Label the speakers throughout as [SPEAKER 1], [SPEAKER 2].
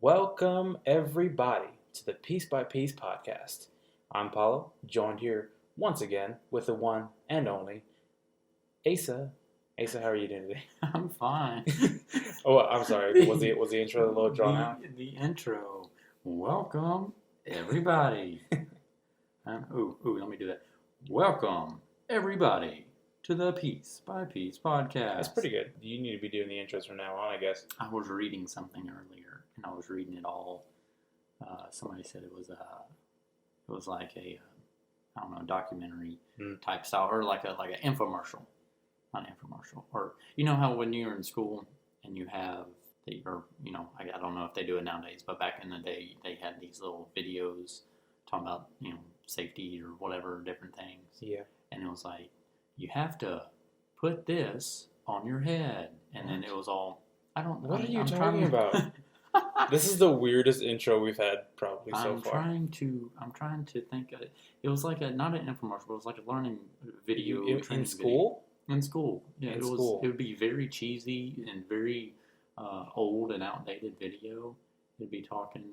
[SPEAKER 1] Welcome, everybody, to the Piece by Piece podcast. I'm Paulo, joined here once again with the one and only Asa. Asa, how are you doing today?
[SPEAKER 2] I'm fine.
[SPEAKER 1] Oh, I'm sorry. Was the intro a little drawn out?
[SPEAKER 2] The intro. Welcome, everybody. Let me do that. Welcome, everybody, to the Piece by Piece podcast.
[SPEAKER 1] That's pretty good. You need to be doing the intros from now on, I guess.
[SPEAKER 2] I was reading something earlier, and I was reading it all. Somebody said it was like a I don't know, documentary type style, or like an infomercial. Not infomercial. Or you know how when you're in school and you have I don't know if they do it nowadays, but back in the day they had these little videos talking about safety or whatever, different things.
[SPEAKER 1] Yeah.
[SPEAKER 2] And it was like, you have to put this on your head, and then it was all
[SPEAKER 1] What are you talking about? This is the weirdest intro we've had probably so far.
[SPEAKER 2] I'm trying to think. It was like not an infomercial. It was like a learning video
[SPEAKER 1] in school.
[SPEAKER 2] Video. In school, yeah.
[SPEAKER 1] In
[SPEAKER 2] it was.
[SPEAKER 1] School.
[SPEAKER 2] It would be very cheesy and very old and outdated video. It'd be talking.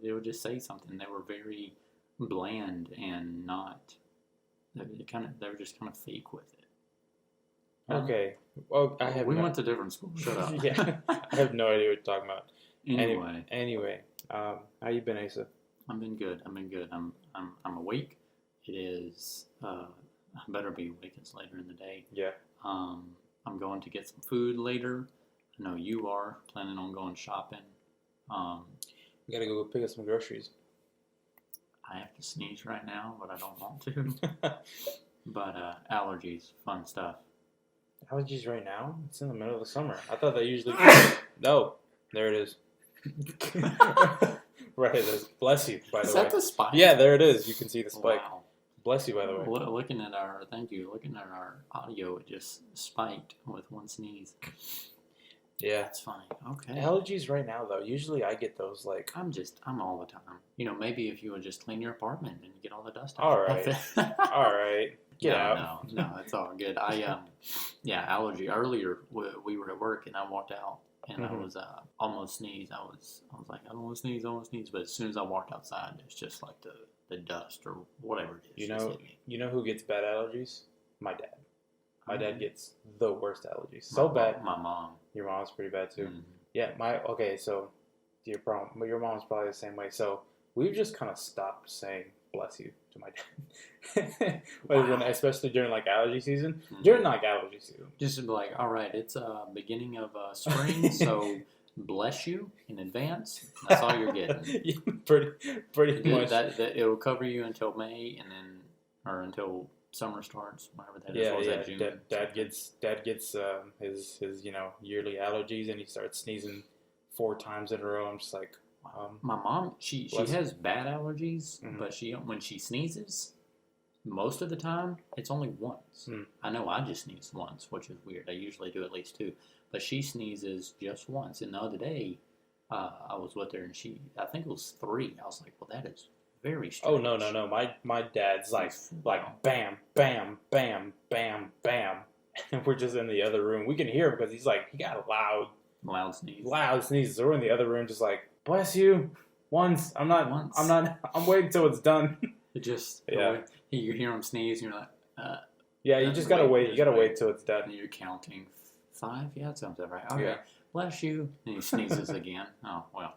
[SPEAKER 2] It would just say something. They were very bland and not. They were just kind of fake with it.
[SPEAKER 1] Okay. Well,
[SPEAKER 2] we went to different schools. Shut up.
[SPEAKER 1] Yeah. I have no idea what you're talking about.
[SPEAKER 2] Anyway,
[SPEAKER 1] how you been, Asa?
[SPEAKER 2] I've been good. I'm awake. It is. I better be awake. It's later in the day.
[SPEAKER 1] Yeah.
[SPEAKER 2] I'm going to get some food later. I know you are planning on going shopping.
[SPEAKER 1] We gotta go pick up some groceries.
[SPEAKER 2] I have to sneeze right now, but I don't want to. But allergies, fun stuff.
[SPEAKER 1] Allergies right now? It's in the middle of the summer. I thought that usually. No, there it is. Right, it is. Bless you, by the way.
[SPEAKER 2] Is that the spike?
[SPEAKER 1] Yeah, there it is. You can see the spike.
[SPEAKER 2] Wow.
[SPEAKER 1] Bless you, by the way.
[SPEAKER 2] Looking at our audio, it just spiked with one sneeze.
[SPEAKER 1] Yeah.
[SPEAKER 2] That's funny. Okay.
[SPEAKER 1] Allergies right now, though. Usually I get those, like...
[SPEAKER 2] I'm all the time. Maybe if you would just clean your apartment and get all the dust
[SPEAKER 1] All
[SPEAKER 2] off.
[SPEAKER 1] right. All right. Get out.
[SPEAKER 2] No, it's all good. Allergy. Earlier, we were at work and I walked out and I was almost sneezed. I was like, I don't want to sneeze. But as soon as I walked outside, it's just like the dust or whatever it is.
[SPEAKER 1] You know who gets bad allergies? My dad. My dad gets the worst allergies. So bad.
[SPEAKER 2] My mom.
[SPEAKER 1] Your mom's pretty bad too.
[SPEAKER 2] Mm-hmm.
[SPEAKER 1] Yeah, so your mom's probably the same way. So we've just kind of stopped saying bless you to my dad.
[SPEAKER 2] Wow.
[SPEAKER 1] Especially during like allergy season.
[SPEAKER 2] Mm-hmm.
[SPEAKER 1] During like allergy season.
[SPEAKER 2] Just to be like, all right, it's beginning of spring, so bless you in advance. That's all you're getting.
[SPEAKER 1] Yeah, pretty much.
[SPEAKER 2] That it'll cover you until May, and then or until summer starts, whatever that is.
[SPEAKER 1] Yeah,
[SPEAKER 2] what was
[SPEAKER 1] yeah.
[SPEAKER 2] that, June?
[SPEAKER 1] Dad gets his yearly allergies, and he starts sneezing 4 times in a row. I'm just like,
[SPEAKER 2] my mom, she has bad allergies, but when she sneezes, most of the time it's only once. I know I just sneezed once, which is weird. I usually do at least 2, but she sneezes just once. And the other day, I was with her, and I think it was 3. I was like, well, that is very strange.
[SPEAKER 1] Oh no! My dad's like bam, bam, bam, bam, bam, and we're just in the other room. We can hear him because he got a loud sneeze. So we're in the other room, just like bless you. Once. I'm waiting till it's done.
[SPEAKER 2] It just
[SPEAKER 1] yeah.
[SPEAKER 2] You hear him sneeze, and you're like,
[SPEAKER 1] yeah. You just gotta wait. You gotta wait till it's done.
[SPEAKER 2] And you're counting 5. Yeah, that sounds about right. Okay,
[SPEAKER 1] yeah.
[SPEAKER 2] Bless you. And he sneezes again. Oh well.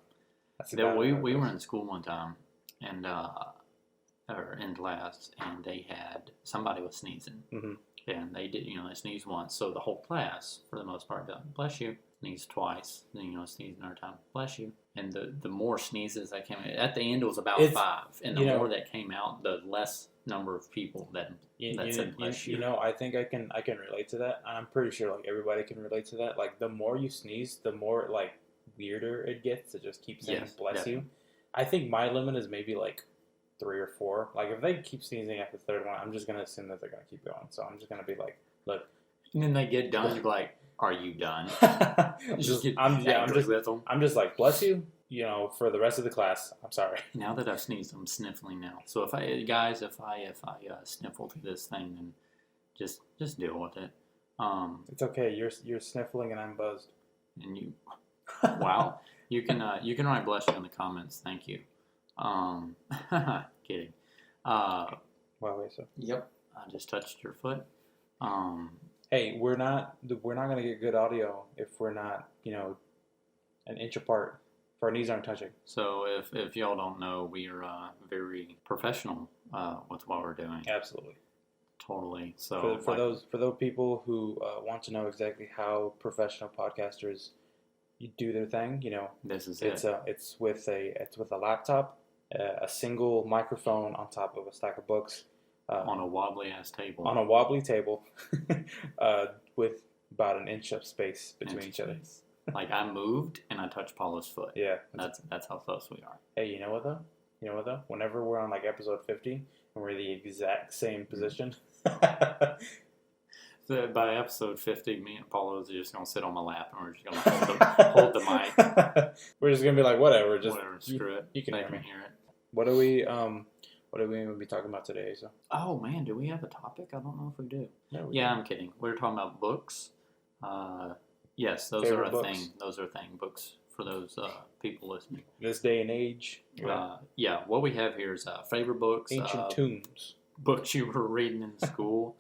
[SPEAKER 2] We were in school one time. And or in class, and they had somebody was sneezing, and they did, they sneezed once, so the whole class, for the most part, done bless you, sneezed twice, then sneezed another time, bless you, and the more sneezes that came out, at the end it was about 5, and the more that came out, the less number of people that said bless you.
[SPEAKER 1] I think I can relate to that. I'm pretty sure like everybody can relate to that. Like the more you sneeze, the more like weirder it gets to just keep saying bless you. I think my limit is maybe like 3 or 4. Like if they keep sneezing after the 3rd one, I'm just gonna assume that they're gonna keep going. So I'm just gonna be like, look.
[SPEAKER 2] And then they get done. You're like, are you done?
[SPEAKER 1] I'm just like bless you. For the rest of the class. I'm sorry.
[SPEAKER 2] Now that I've sneezed, I'm sniffling now. So if I sniffle through this thing, then just deal with it.
[SPEAKER 1] It's okay. You're sniffling and I'm buzzed.
[SPEAKER 2] And you, wow. You can write bless you in the comments. Thank you. Kidding.
[SPEAKER 1] Wow, wait, so.
[SPEAKER 2] Yep. I just touched your foot.
[SPEAKER 1] Hey, we're not gonna get good audio if we're not, an inch apart. If our knees aren't touching.
[SPEAKER 2] So if y'all don't know, we are very professional with what we're doing.
[SPEAKER 1] Absolutely.
[SPEAKER 2] Totally. So
[SPEAKER 1] for those people who want to know exactly how professional podcasters do their thing,
[SPEAKER 2] this is
[SPEAKER 1] it's with a laptop, a single microphone on top of a stack of books.
[SPEAKER 2] On a wobbly ass table.
[SPEAKER 1] On a wobbly table, with about an inch of space between each other.
[SPEAKER 2] Like I moved and I touched Paula's foot.
[SPEAKER 1] Yeah,
[SPEAKER 2] that's how close we are.
[SPEAKER 1] Hey, you know what though? Whenever we're on like episode 50 and we're in the exact same position.
[SPEAKER 2] So by episode 50, me and Paula are just gonna sit on my lap and we're just gonna hold the mic.
[SPEAKER 1] We're just gonna be like, whatever,
[SPEAKER 2] screw it.
[SPEAKER 1] You can
[SPEAKER 2] hear
[SPEAKER 1] it. What are we going to be talking about today, Asa?
[SPEAKER 2] Oh man, do we have a topic? I don't know if we do.
[SPEAKER 1] No,
[SPEAKER 2] I'm kidding. We're talking about books. Yes, those
[SPEAKER 1] Favorite
[SPEAKER 2] are a
[SPEAKER 1] books.
[SPEAKER 2] thing. Those are books for those people listening.
[SPEAKER 1] This day and age.
[SPEAKER 2] What we have here is favorite books.
[SPEAKER 1] Ancient tombs.
[SPEAKER 2] Books you were reading in school.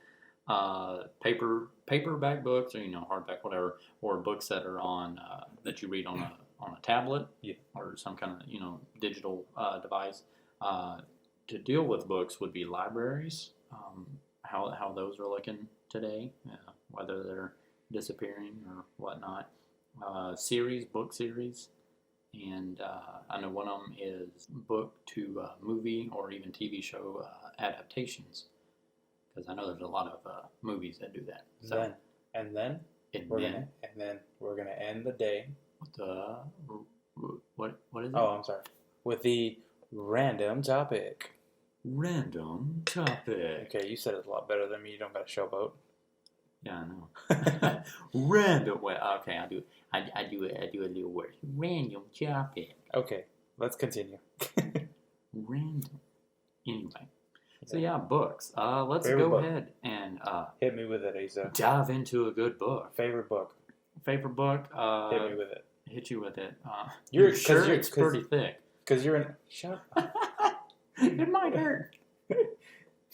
[SPEAKER 2] Paperback books, or hardback, whatever, or books that are on that you read on a tablet, or some kind of digital device. To deal with books would be libraries. How those are looking today, whether they're disappearing or whatnot. Book series, and I know one of them is book to movie or even TV show adaptations. Because I know there's a lot of movies that do that. So,
[SPEAKER 1] then we're gonna end the day
[SPEAKER 2] with the what is it?
[SPEAKER 1] Oh, I'm sorry. With the random topic.
[SPEAKER 2] Random topic.
[SPEAKER 1] Okay, you said it a lot better than me. You don't got a showboat.
[SPEAKER 2] Yeah, I know. Random. Well, okay, I do a little word. Random topic.
[SPEAKER 1] Okay, let's continue.
[SPEAKER 2] Random. Anyway. So books. Let's
[SPEAKER 1] Favorite
[SPEAKER 2] go
[SPEAKER 1] book.
[SPEAKER 2] ahead and
[SPEAKER 1] hit me with it, Asa.
[SPEAKER 2] Dive into a good book.
[SPEAKER 1] Favorite book.
[SPEAKER 2] Hit
[SPEAKER 1] me with it.
[SPEAKER 2] Hit you with it.
[SPEAKER 1] You're
[SPEAKER 2] it's pretty thick.
[SPEAKER 1] Because you're in. Shut up.
[SPEAKER 2] It might hurt.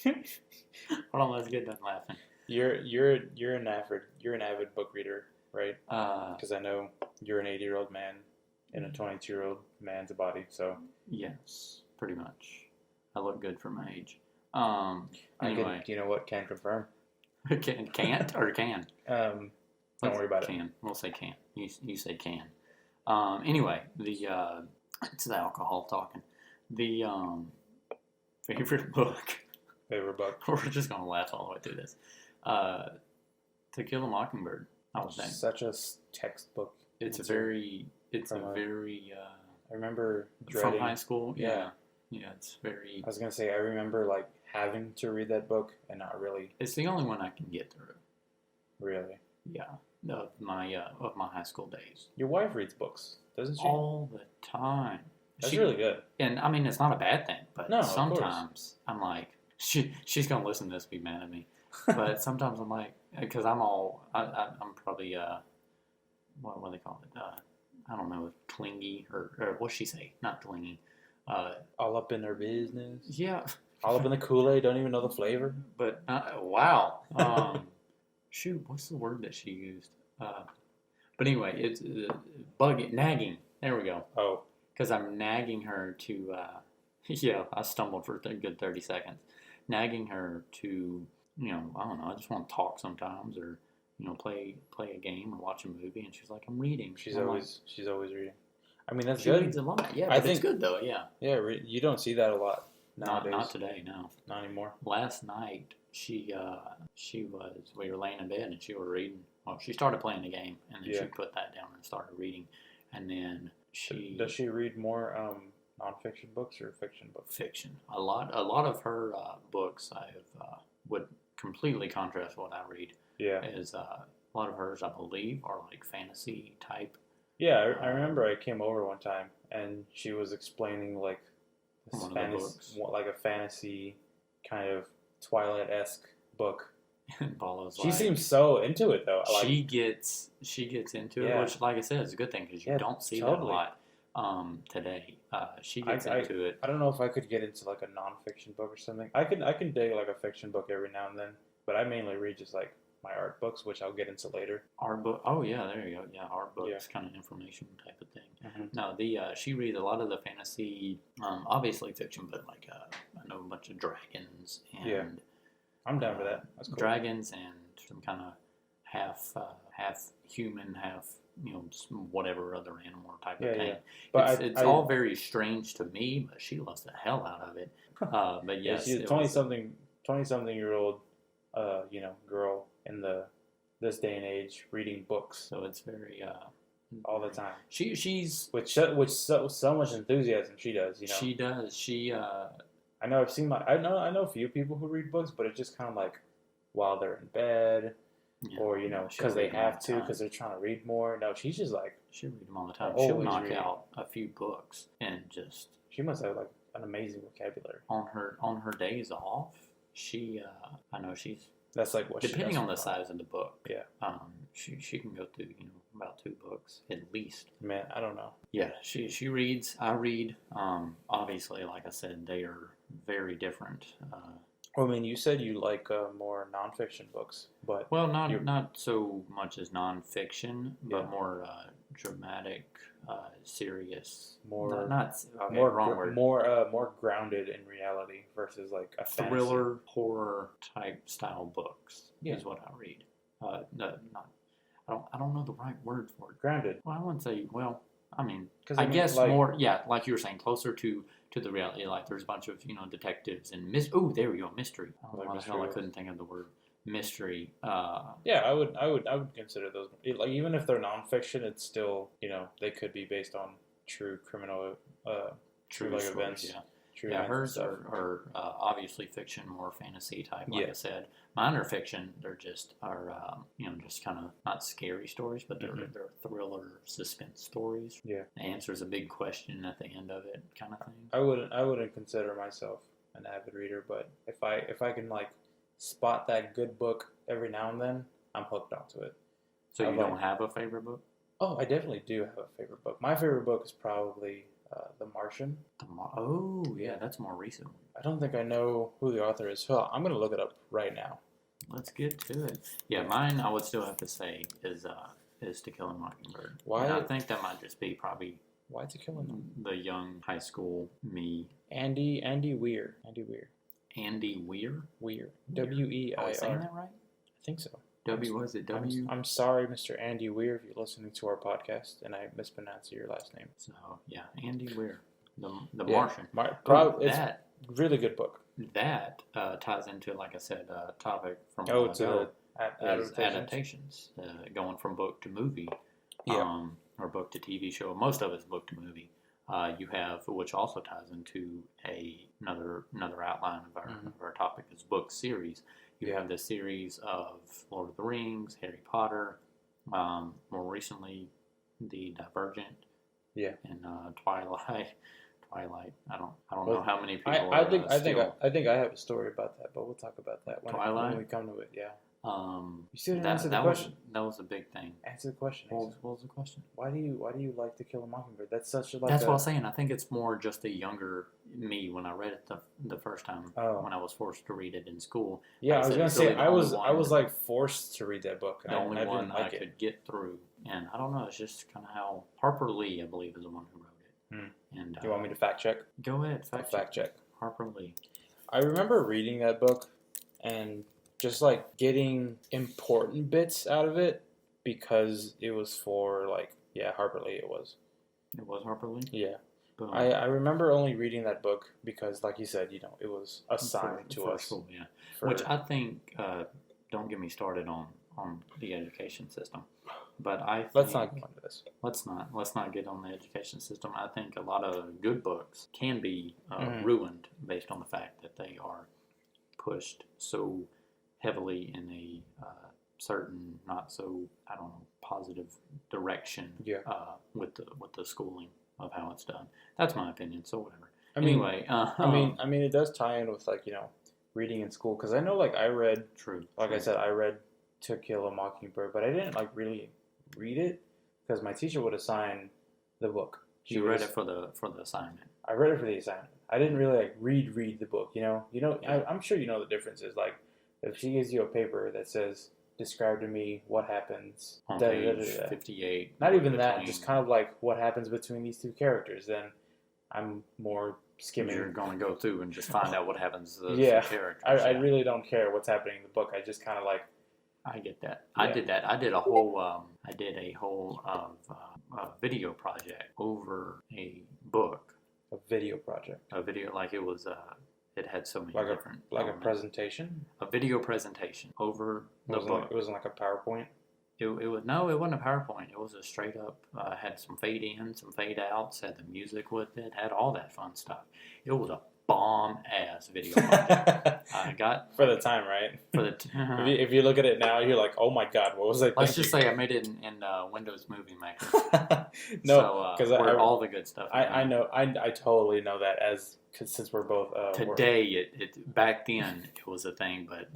[SPEAKER 2] Hold on, let's get done laughing.
[SPEAKER 1] You're an avid book reader, right? Because I know you're an 80-year-old man in a 22-year-old man's body. So
[SPEAKER 2] yes, pretty much. I look good for my age.
[SPEAKER 1] Anyway, you know what? Can confirm.
[SPEAKER 2] Can't or can?
[SPEAKER 1] Don't worry about it.
[SPEAKER 2] Can. We'll say can. You say can. Anyway, it's the alcohol talking. The favorite book.
[SPEAKER 1] Favorite book.
[SPEAKER 2] We're just gonna laugh all the way through this. To Kill a Mockingbird.
[SPEAKER 1] Such a textbook.
[SPEAKER 2] It's a very.
[SPEAKER 1] I remember dreading,
[SPEAKER 2] from high school. Yeah. Yeah, it's very.
[SPEAKER 1] I was gonna say I remember like having to read that book and not really.
[SPEAKER 2] It's the only one I can get through.
[SPEAKER 1] Really?
[SPEAKER 2] Yeah, of my high school days.
[SPEAKER 1] Your wife reads books, doesn't she?
[SPEAKER 2] All the time.
[SPEAKER 1] That's really good.
[SPEAKER 2] And I mean, it's not a bad thing, but
[SPEAKER 1] no,
[SPEAKER 2] sometimes I'm like, she's gonna listen to this, be mad at me. But sometimes I'm like, because I'm probably what do they call it? I don't know, clingy or what's she say? Not clingy.
[SPEAKER 1] All up in her business.
[SPEAKER 2] Yeah.
[SPEAKER 1] All up in the Kool-Aid, don't even know the flavor.
[SPEAKER 2] But, wow. Shoot, what's the word that she used? But anyway, it's nagging. There we go.
[SPEAKER 1] Oh.
[SPEAKER 2] Because I'm nagging her to, I stumbled for a good 30 seconds. Nagging her to, I don't know, I just want to talk sometimes or, play a game or watch a movie. And she's like, I'm reading.
[SPEAKER 1] She's always reading. I mean, that's
[SPEAKER 2] she
[SPEAKER 1] good.
[SPEAKER 2] Reads a lot. Yeah, but it's good though. Yeah.
[SPEAKER 1] Yeah, you don't see that a lot nowadays.
[SPEAKER 2] Not today. No.
[SPEAKER 1] Not anymore.
[SPEAKER 2] Last night we were laying in bed and she was reading. Well, she started playing the game and then she put that down and started reading, and then
[SPEAKER 1] does she read more nonfiction books or fiction books?
[SPEAKER 2] Fiction. A lot of her books would completely contrast what I read.
[SPEAKER 1] Yeah.
[SPEAKER 2] Is a lot of hers, I believe, are like fantasy type.
[SPEAKER 1] Yeah, I remember I came over one time and she was explaining like this like a fantasy kind of Twilight-esque book.
[SPEAKER 2] And Paula's
[SPEAKER 1] she seems so into it though.
[SPEAKER 2] She gets into it, which, like I said, is a good thing because you don't see that a lot. today. She gets into it.
[SPEAKER 1] I don't know if I could get into like a nonfiction book or something. I can dig like a fiction book every now and then, but I mainly read just like my art books, which I'll get into later.
[SPEAKER 2] Art book. Oh yeah, there you go. Yeah, art books, kind of information type of thing. No, she reads a lot of the fantasy, obviously fiction, but like I know a bunch of dragons and
[SPEAKER 1] I'm down for that. That's cool.
[SPEAKER 2] Dragons and some kind of half human, half whatever other animal type of thing. But it's all very strange to me, but she loves the hell out of it. But yes,
[SPEAKER 1] she's a 20-something-year-old, girl in this day and age reading books.
[SPEAKER 2] So it's very
[SPEAKER 1] all the time.
[SPEAKER 2] She's
[SPEAKER 1] with so much enthusiasm. She does.
[SPEAKER 2] She does.
[SPEAKER 1] I know I know a few people who read books, but it's just kind of like while they're in bed. Yeah, or because they have to, because they're trying to read more. No, she's just like
[SPEAKER 2] she'll read them all the time. She'll knock out a few books and just.
[SPEAKER 1] She must have like an amazing vocabulary.
[SPEAKER 2] On her days off, I know she's.
[SPEAKER 1] That's like what
[SPEAKER 2] depending
[SPEAKER 1] she
[SPEAKER 2] on the size of the book.
[SPEAKER 1] Yeah.
[SPEAKER 2] She can go through about 2 books at least.
[SPEAKER 1] Man, I don't know.
[SPEAKER 2] Yeah, she reads. I read. Obviously, like I said, they are very different.
[SPEAKER 1] Well, I mean, you said you like more nonfiction books, but
[SPEAKER 2] not so much as nonfiction, but more dramatic, serious, more
[SPEAKER 1] grounded in reality versus like a
[SPEAKER 2] thriller,
[SPEAKER 1] fantasy.
[SPEAKER 2] Horror type style books is what I read. I don't know the right word for it.
[SPEAKER 1] Grounded.
[SPEAKER 2] Well, I wouldn't say. Well, I mean, I guess like, more. Yeah, like you were saying, closer to the reality. Like there's a bunch of detectives and there we go, mystery. I don't know why the hell I couldn't think of the word mystery.
[SPEAKER 1] Yeah, I would consider those like even if they're nonfiction, it's still they could be based on true criminal true like stories, events.
[SPEAKER 2] Yeah. True hers are obviously fiction, more fantasy type. Like I said, mine are fiction. They're just just kind of not scary stories, but they're thriller, suspense stories.
[SPEAKER 1] Yeah,
[SPEAKER 2] the answer is a big question at the end of it, kind of thing.
[SPEAKER 1] I wouldn't consider myself an avid reader, but if I can like spot that good book every now and then, I'm hooked onto it.
[SPEAKER 2] So you don't have a favorite book?
[SPEAKER 1] Oh, I definitely do have a favorite book. My favorite book is probably The Martian.
[SPEAKER 2] That's a more recent one.
[SPEAKER 1] I don't think I know who the author is. So I'm going to look it up right now.
[SPEAKER 2] Let's get to it. Yeah, mine I would still have to say is To Kill a Mockingbird.
[SPEAKER 1] Why?
[SPEAKER 2] And I think that might just be probably
[SPEAKER 1] Why To Kill a Mockingbird?
[SPEAKER 2] The young high school me.
[SPEAKER 1] Andy Weir.
[SPEAKER 2] Andy Weir?
[SPEAKER 1] Weir. W-E-I-R.
[SPEAKER 2] Am I saying that right?
[SPEAKER 1] I think so.
[SPEAKER 2] Was it W?
[SPEAKER 1] I'm sorry, Mr. Andy Weir, if you're listening to our podcast and I mispronounced your last name.
[SPEAKER 2] So, yeah, Andy Weir. The Martian.
[SPEAKER 1] It's a really good book.
[SPEAKER 2] That ties into, like I said, a topic from adaptations. Going from book to movie. Or book to TV show. Most of it's book to movie. You have, which also ties into another outline of our topic, is book series. You have the series of Lord of the Rings, Harry Potter, more recently the Divergent, and Twilight. I don't know how many people.
[SPEAKER 1] I think I have a story about that, but we'll talk about that when we come to it. Yeah.
[SPEAKER 2] You
[SPEAKER 1] still didn't answer the question.
[SPEAKER 2] That was a big thing.
[SPEAKER 1] Answer the question.
[SPEAKER 2] What was the question?
[SPEAKER 1] Why do you like To Kill a Mockingbird? That's such a
[SPEAKER 2] That's what I was saying. I think it's more just a younger me when I read it the first time when I was forced to read it in school.
[SPEAKER 1] Yeah, I was gonna say I was like forced to read that book.
[SPEAKER 2] The only one I could get through, and I don't know. It's just kind of how Harper Lee, I believe, is the one who wrote it. And
[SPEAKER 1] do you want me to fact check?
[SPEAKER 2] Go ahead, fact check. Harper Lee.
[SPEAKER 1] I remember reading that book and just like getting important bits out of it because it was for Harper Lee. It was
[SPEAKER 2] Harper Lee.
[SPEAKER 1] Yeah. I remember only reading that book because, like you said, it was assigned to us.
[SPEAKER 2] School, yeah. Which I think, don't get me started on the education system, but I think,
[SPEAKER 1] let's not get into this.
[SPEAKER 2] Let's not get on the education system. I think a lot of good books can be ruined based on the fact that they are pushed so heavily in a certain not so positive direction with the schooling of how it's done. That's my opinion. So whatever. I mean, it does tie in with reading in school because I know I read I said I read To Kill a Mockingbird, but I didn't really read it because my teacher would assign the book You read it for the assignment.
[SPEAKER 1] I read it for the assignment. I didn't really like read the book. I'm sure you know the differences. Like if she gives you a paper that says, "Describe to me what happens
[SPEAKER 2] on page 58."
[SPEAKER 1] Not even that. Just kind of like what happens between these two characters. Then I'm more skimming.
[SPEAKER 2] You're going to go through and just find out what happens to those characters.
[SPEAKER 1] I really don't care what's happening in the book. I just kind of like.
[SPEAKER 2] I get that. Yeah. I did that. I did a whole video project over a book.
[SPEAKER 1] A video project.
[SPEAKER 2] A video, like it was. It had so many different.
[SPEAKER 1] A presentation.
[SPEAKER 2] A video presentation over the book.
[SPEAKER 1] It wasn't like a PowerPoint.
[SPEAKER 2] It wasn't a PowerPoint. It was a straight up. Had some fade in, some fade outs. Had the music with it. Had all that fun stuff. It was a bomb ass video project. I got
[SPEAKER 1] for the time, right?
[SPEAKER 2] For the
[SPEAKER 1] if you look at it now, you're like, oh my god, what was I thinking?
[SPEAKER 2] Let's just say I made it in Windows Movie Maker.
[SPEAKER 1] No, because
[SPEAKER 2] all the good stuff.
[SPEAKER 1] I know. I totally know that since we're both
[SPEAKER 2] today. It back then it was a thing, but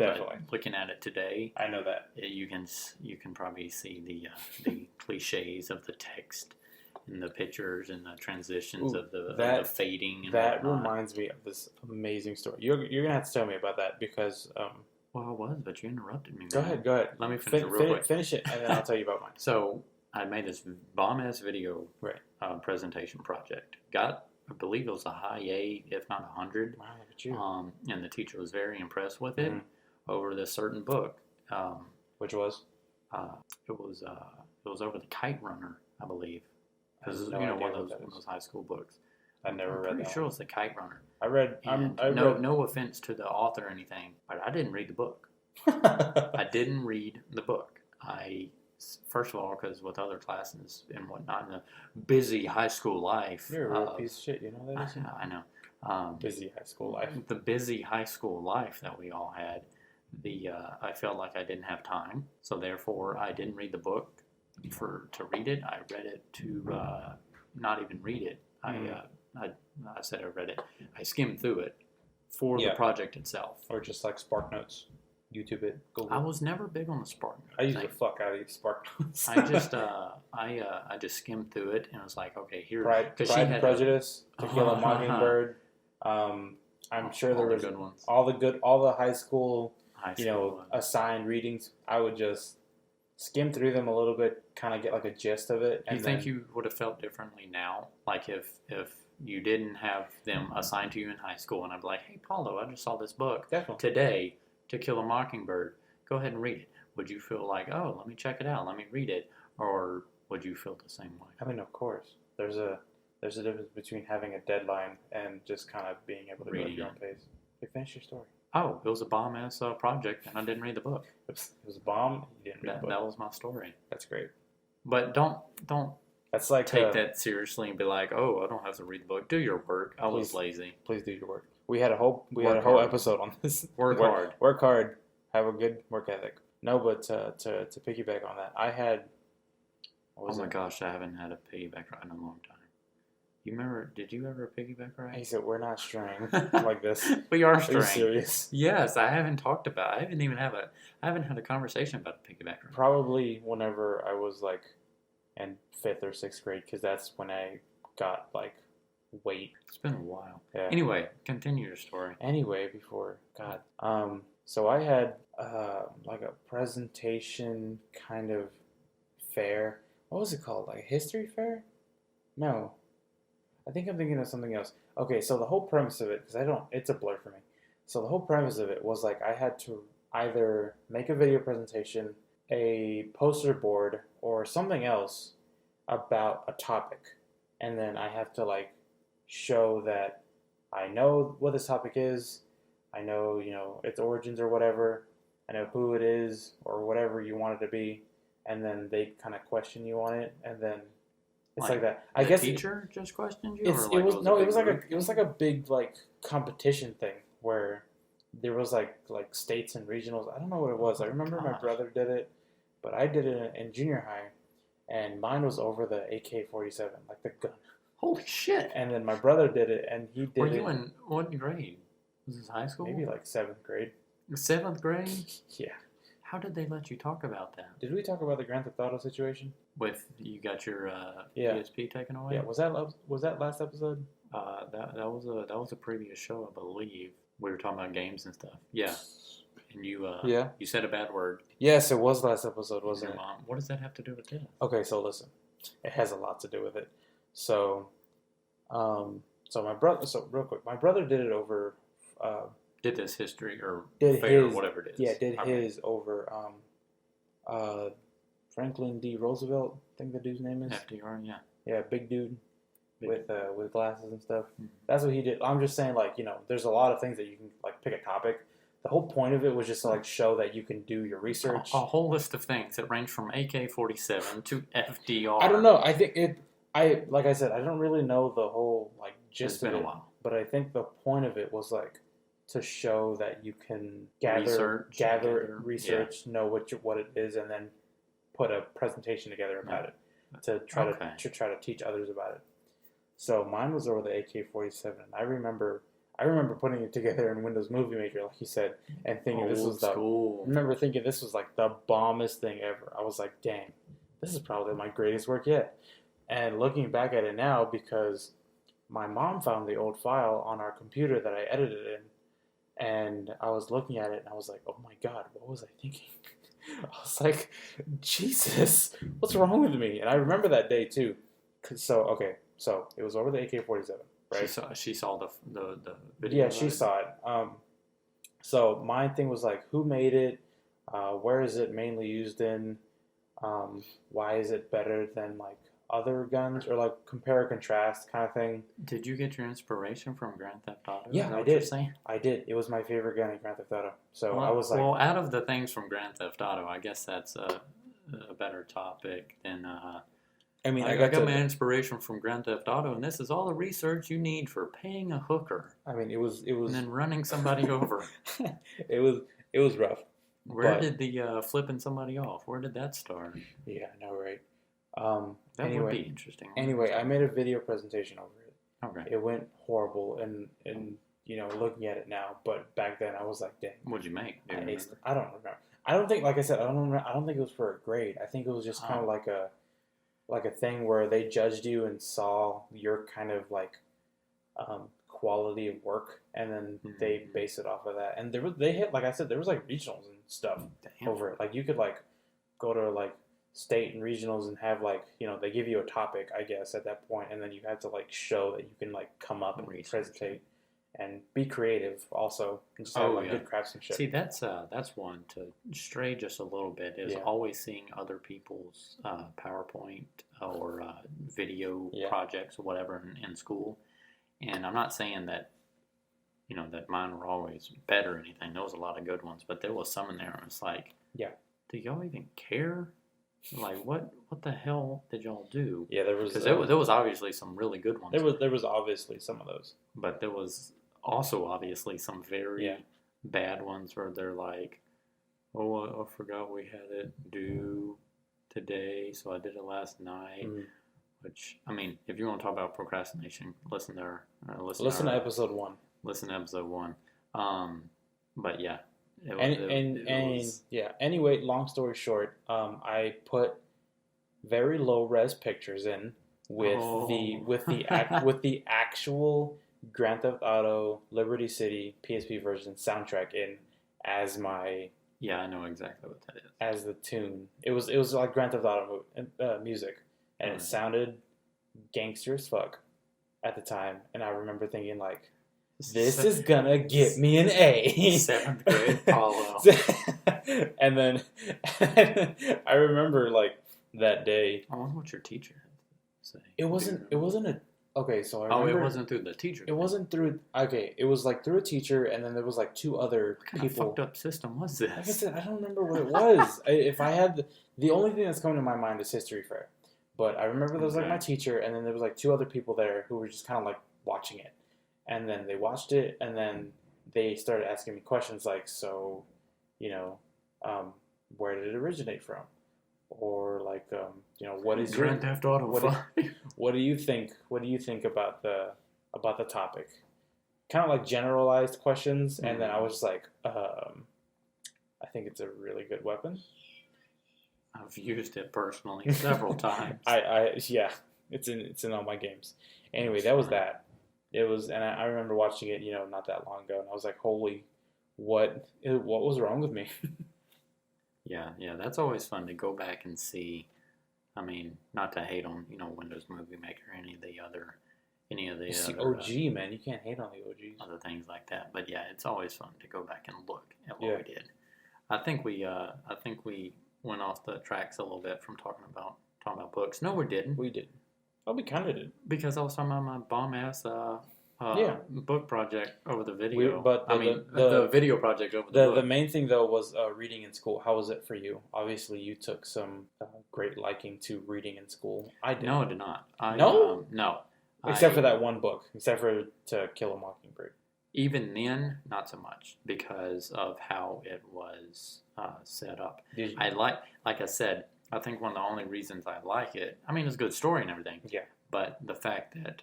[SPEAKER 2] looking at it today,
[SPEAKER 1] I know that
[SPEAKER 2] you can probably see the cliches of the text. And the pictures and the transitions of the fading. And
[SPEAKER 1] that reminds me of this amazing story. You're gonna have to tell me about that because.
[SPEAKER 2] Well, I was, but you interrupted me.
[SPEAKER 1] Go ahead.
[SPEAKER 2] Let me finish it real quick.
[SPEAKER 1] Finish it, and then I'll tell you about mine.
[SPEAKER 2] So I made this bomb-ass video presentation project. Got, I believe it was a high A, if not 100.
[SPEAKER 1] Wow, look at you.
[SPEAKER 2] And the teacher was very impressed with it over this certain book.
[SPEAKER 1] Which was?
[SPEAKER 2] It was over The Kite Runner, I believe. Because one of those high school books.
[SPEAKER 1] I never read that.
[SPEAKER 2] I'm pretty sure it was The Kite Runner.
[SPEAKER 1] I read.
[SPEAKER 2] No offense to the author or anything, but I didn't read the book. I didn't read the book. First of all, because with other classes and whatnot, in the busy high school life.
[SPEAKER 1] You're a real piece of shit. You know that?
[SPEAKER 2] I know.
[SPEAKER 1] Busy high school life.
[SPEAKER 2] The busy high school life that we all had. I felt like I didn't have time, so therefore I didn't read the book. To read it, I read it to not even read it. I said I read it. I skimmed through it for the project itself.
[SPEAKER 1] Or just like Spark Notes, YouTube it, Google.
[SPEAKER 2] I was never big on the Spark Notes.
[SPEAKER 1] I used the fuck out of these Spark Notes.
[SPEAKER 2] I just skimmed through it and was like, okay, here.
[SPEAKER 1] Pride and Prejudice, To Kill a Mockingbird. I'm sure there was
[SPEAKER 2] good ones.
[SPEAKER 1] all the high school assigned readings. I would just skim through them a little bit, kind of get like a gist of it.
[SPEAKER 2] Do you think you would have felt differently now? Like if you didn't have them assigned to you in high school and I'd be like, hey, Paulo, I just saw this book today, To Kill a Mockingbird. Go ahead and read it. Would you feel like, oh, let me check it out, let me read it? Or would you feel the same way?
[SPEAKER 1] I mean, of course. There's a difference between having a deadline and just kind of being able to go at your own pace. You finish your story.
[SPEAKER 2] Oh, it was a bomb-ass project, and I didn't read the book.
[SPEAKER 1] It was a bomb. You didn't read the book.
[SPEAKER 2] That was my story.
[SPEAKER 1] That's great.
[SPEAKER 2] But don't.
[SPEAKER 1] That's like
[SPEAKER 2] take that seriously and be like, oh, I don't have to read the book. Do your work. I was lazy.
[SPEAKER 1] Please do your work. We had a whole episode on this.
[SPEAKER 2] Work hard.
[SPEAKER 1] Work hard. Have a good work ethic. No, but to piggyback on that, I had.
[SPEAKER 2] Oh my gosh, I haven't had a piggyback ride in a long time. You remember? Did you ever piggyback ride?
[SPEAKER 1] He said, "We're not straying like this."
[SPEAKER 2] We are straying.
[SPEAKER 1] Are you serious?
[SPEAKER 2] Yes, I haven't had a conversation about a piggyback ride.
[SPEAKER 1] Probably whenever I was like in 5th or 6th grade, because that's when I got like weight.
[SPEAKER 2] It's been a while.
[SPEAKER 1] Yeah.
[SPEAKER 2] Anyway, continue your story.
[SPEAKER 1] So I had like a presentation kind of fair. What was it called? Like a history fair? No. I think I'm thinking of something else. Okay, so the whole premise of it, because it's a blur for me. So the whole premise of it was like I had to either make a video presentation, a poster board, or something else about a topic. And then I have to like show that I know what this topic is. I know, its origins or whatever. I know who it is or whatever you want it to be. And then they kind of question you on it. And then it's like that. I guess
[SPEAKER 2] the teacher just questioned you.
[SPEAKER 1] It was like a big like competition thing where there was like states and regionals. I don't know what it was. I remember my brother did it, but I did it in junior high, and mine was over the AK-47, like the gun.
[SPEAKER 2] Holy shit!
[SPEAKER 1] And then my brother did it, and he did it.
[SPEAKER 2] Were you in what grade? Was this high school?
[SPEAKER 1] Maybe like 7th grade.
[SPEAKER 2] 7th grade?
[SPEAKER 1] Yeah.
[SPEAKER 2] How did they let you talk about that?
[SPEAKER 1] Did we talk about the Grand Theft Auto situation?
[SPEAKER 2] With you got your PSP taken away?
[SPEAKER 1] Yeah. Was that last episode?
[SPEAKER 2] That was a previous show, I believe. We were talking about games and stuff. Yeah. And you you said a bad word.
[SPEAKER 1] Yes, it was last episode, wasn't it?
[SPEAKER 2] Mom. What does that have to do with this?
[SPEAKER 1] Okay, so listen, it has a lot to do with it. So, my brother. So real quick, my brother did it over.
[SPEAKER 2] Did this history or
[SPEAKER 1] did
[SPEAKER 2] fair,
[SPEAKER 1] his,
[SPEAKER 2] whatever it is.
[SPEAKER 1] Yeah, did his over Franklin D. Roosevelt. I think the dude's name is.
[SPEAKER 2] FDR, yeah.
[SPEAKER 1] Yeah, big dude with glasses and stuff. Mm-hmm. That's what he did. I'm just saying, like, there's a lot of things that you can like pick a topic. The whole point of it was just to like show that you can do your research.
[SPEAKER 2] A whole list of things that range from AK-47 to FDR.
[SPEAKER 1] I don't know. I think like I said, I don't really know the whole like gist of it. It's been a while. But I think the point of it was like to show that you can gather research, know what it is, and then put a presentation together about it to try to teach others about it. So mine was over the AK-47. I remember putting it together in Windows Movie Maker, like you said, and thinking this was like the bombest thing ever. I was like, dang, this is probably my greatest work yet. And looking back at it now, because my mom found the old file on our computer that I edited it in, and I was looking at it, and I was like, oh my God, what was I thinking? I was like, Jesus, what's wrong with me? And I remember that day too. So it was over the AK-47, right?
[SPEAKER 2] She saw the video.
[SPEAKER 1] Yeah, she saw it. So my thing was like, who made it? Where is it mainly used in? Why is it better than like other guns, or like compare or contrast kind of thing?
[SPEAKER 2] Did you get your inspiration from Grand Theft Auto?
[SPEAKER 1] Yeah, I did. I did. It was my favorite gun in Grand Theft Auto. So I was like,
[SPEAKER 2] well, out of the things from Grand Theft Auto, I guess that's a better topic than. I mean, I got my inspiration from Grand Theft Auto, and this is all the research you need for paying a hooker.
[SPEAKER 1] I mean, it was, and
[SPEAKER 2] then running somebody over.
[SPEAKER 1] It was rough.
[SPEAKER 2] Where did the flipping somebody off? Where did that start?
[SPEAKER 1] Yeah, I know, right?
[SPEAKER 2] That would be interesting.
[SPEAKER 1] Anyway, I made a video presentation over it.
[SPEAKER 2] Okay.
[SPEAKER 1] It went horrible, and looking at it now, but back then I was like, dang.
[SPEAKER 2] What'd you make?
[SPEAKER 1] I don't remember. I don't think, like I said, I don't think it was for a grade. I think it was just kind of like a thing where they judged you and saw your kind of like quality of work, and then they base it off of that. And they hit, like I said, there was like regionals and stuff over it. Like you could like go to like state and regionals and have like, they give you a topic, I guess, at that point, and then you have to like show that you can like come up and presentate and be creative also, and just have good craftsmanship.
[SPEAKER 2] See, that's one to stray just a little bit, is always seeing other people's PowerPoint or video projects or whatever in school. And I'm not saying that that mine were always better or anything. There was a lot of good ones, but there was some in there and it's like, do y'all even care? Like, what the hell did y'all do?
[SPEAKER 1] Yeah, there was,
[SPEAKER 2] because there was obviously some really good ones.
[SPEAKER 1] There was obviously some of those,
[SPEAKER 2] but there was also obviously some very bad ones where they're like, oh, I forgot we had it due today, so I did it last night. Which, I mean, if you want to talk about procrastination, listen to
[SPEAKER 1] episode 1.
[SPEAKER 2] Listen to episode 1. But yeah.
[SPEAKER 1] Anyway, long story short, I put very low res pictures in with the actual Grand Theft Auto Liberty City PSP version soundtrack in as my
[SPEAKER 2] I know exactly what that is,
[SPEAKER 1] as the tune. It was like Grand Theft Auto music, and it sounded gangster as fuck at the time, and I remember thinking like, this is gonna get me an A.
[SPEAKER 2] 7th grade Paulo.
[SPEAKER 1] And then I remember like that day.
[SPEAKER 2] I wonder what your teacher had to say.
[SPEAKER 1] It wasn't a. Okay, so I remember.
[SPEAKER 2] It wasn't through the teacher.
[SPEAKER 1] It wasn't through. Okay, it was like through a teacher, and then there was like 2 other people.
[SPEAKER 2] What kind of fucked up system was this?
[SPEAKER 1] Like I said, I don't remember what it was. If I had the only thing that's coming to my mind is history fair, but I remember there was like my teacher, and then there was like 2 other people there who were just kind of like watching it, and then they watched it, and then they started asking me questions like, so, where did it originate from? Or like, what is your
[SPEAKER 2] Grand Theft Auto?
[SPEAKER 1] What do you think? What do you think about the topic? Kind of like generalized questions, and then I was just like, I think it's a really good weapon.
[SPEAKER 2] I've used it personally several times.
[SPEAKER 1] Yeah, it's in all my games. Anyway, that was that. It was, and I remember watching it, not that long ago, and I was like, holy, what was wrong with me?
[SPEAKER 2] Yeah, that's always fun to go back and see. I mean, not to hate on, Windows Movie Maker or any of the other,
[SPEAKER 1] It's the OG, man. You can't hate on the OGs.
[SPEAKER 2] Other things like that. But yeah, it's always fun to go back and look at what we did. I think we went off the tracks a little bit from talking about books. No, we didn't.
[SPEAKER 1] We didn't. Oh, we kind of did.
[SPEAKER 2] Because I was talking about my bomb-ass book project over the video.
[SPEAKER 1] The
[SPEAKER 2] video project over the book.
[SPEAKER 1] The main thing, though, was reading in school. How was it for you? Obviously, you took some great liking to reading in school. I did.
[SPEAKER 2] No, I did not.
[SPEAKER 1] No?
[SPEAKER 2] No.
[SPEAKER 1] Except for that one book. Except for To Kill a Mockingbird.
[SPEAKER 2] Even then, not so much, because of how it was set up. Like I said, I think one of the only reasons I like it, it's a good story and everything.
[SPEAKER 1] Yeah. But
[SPEAKER 2] the fact that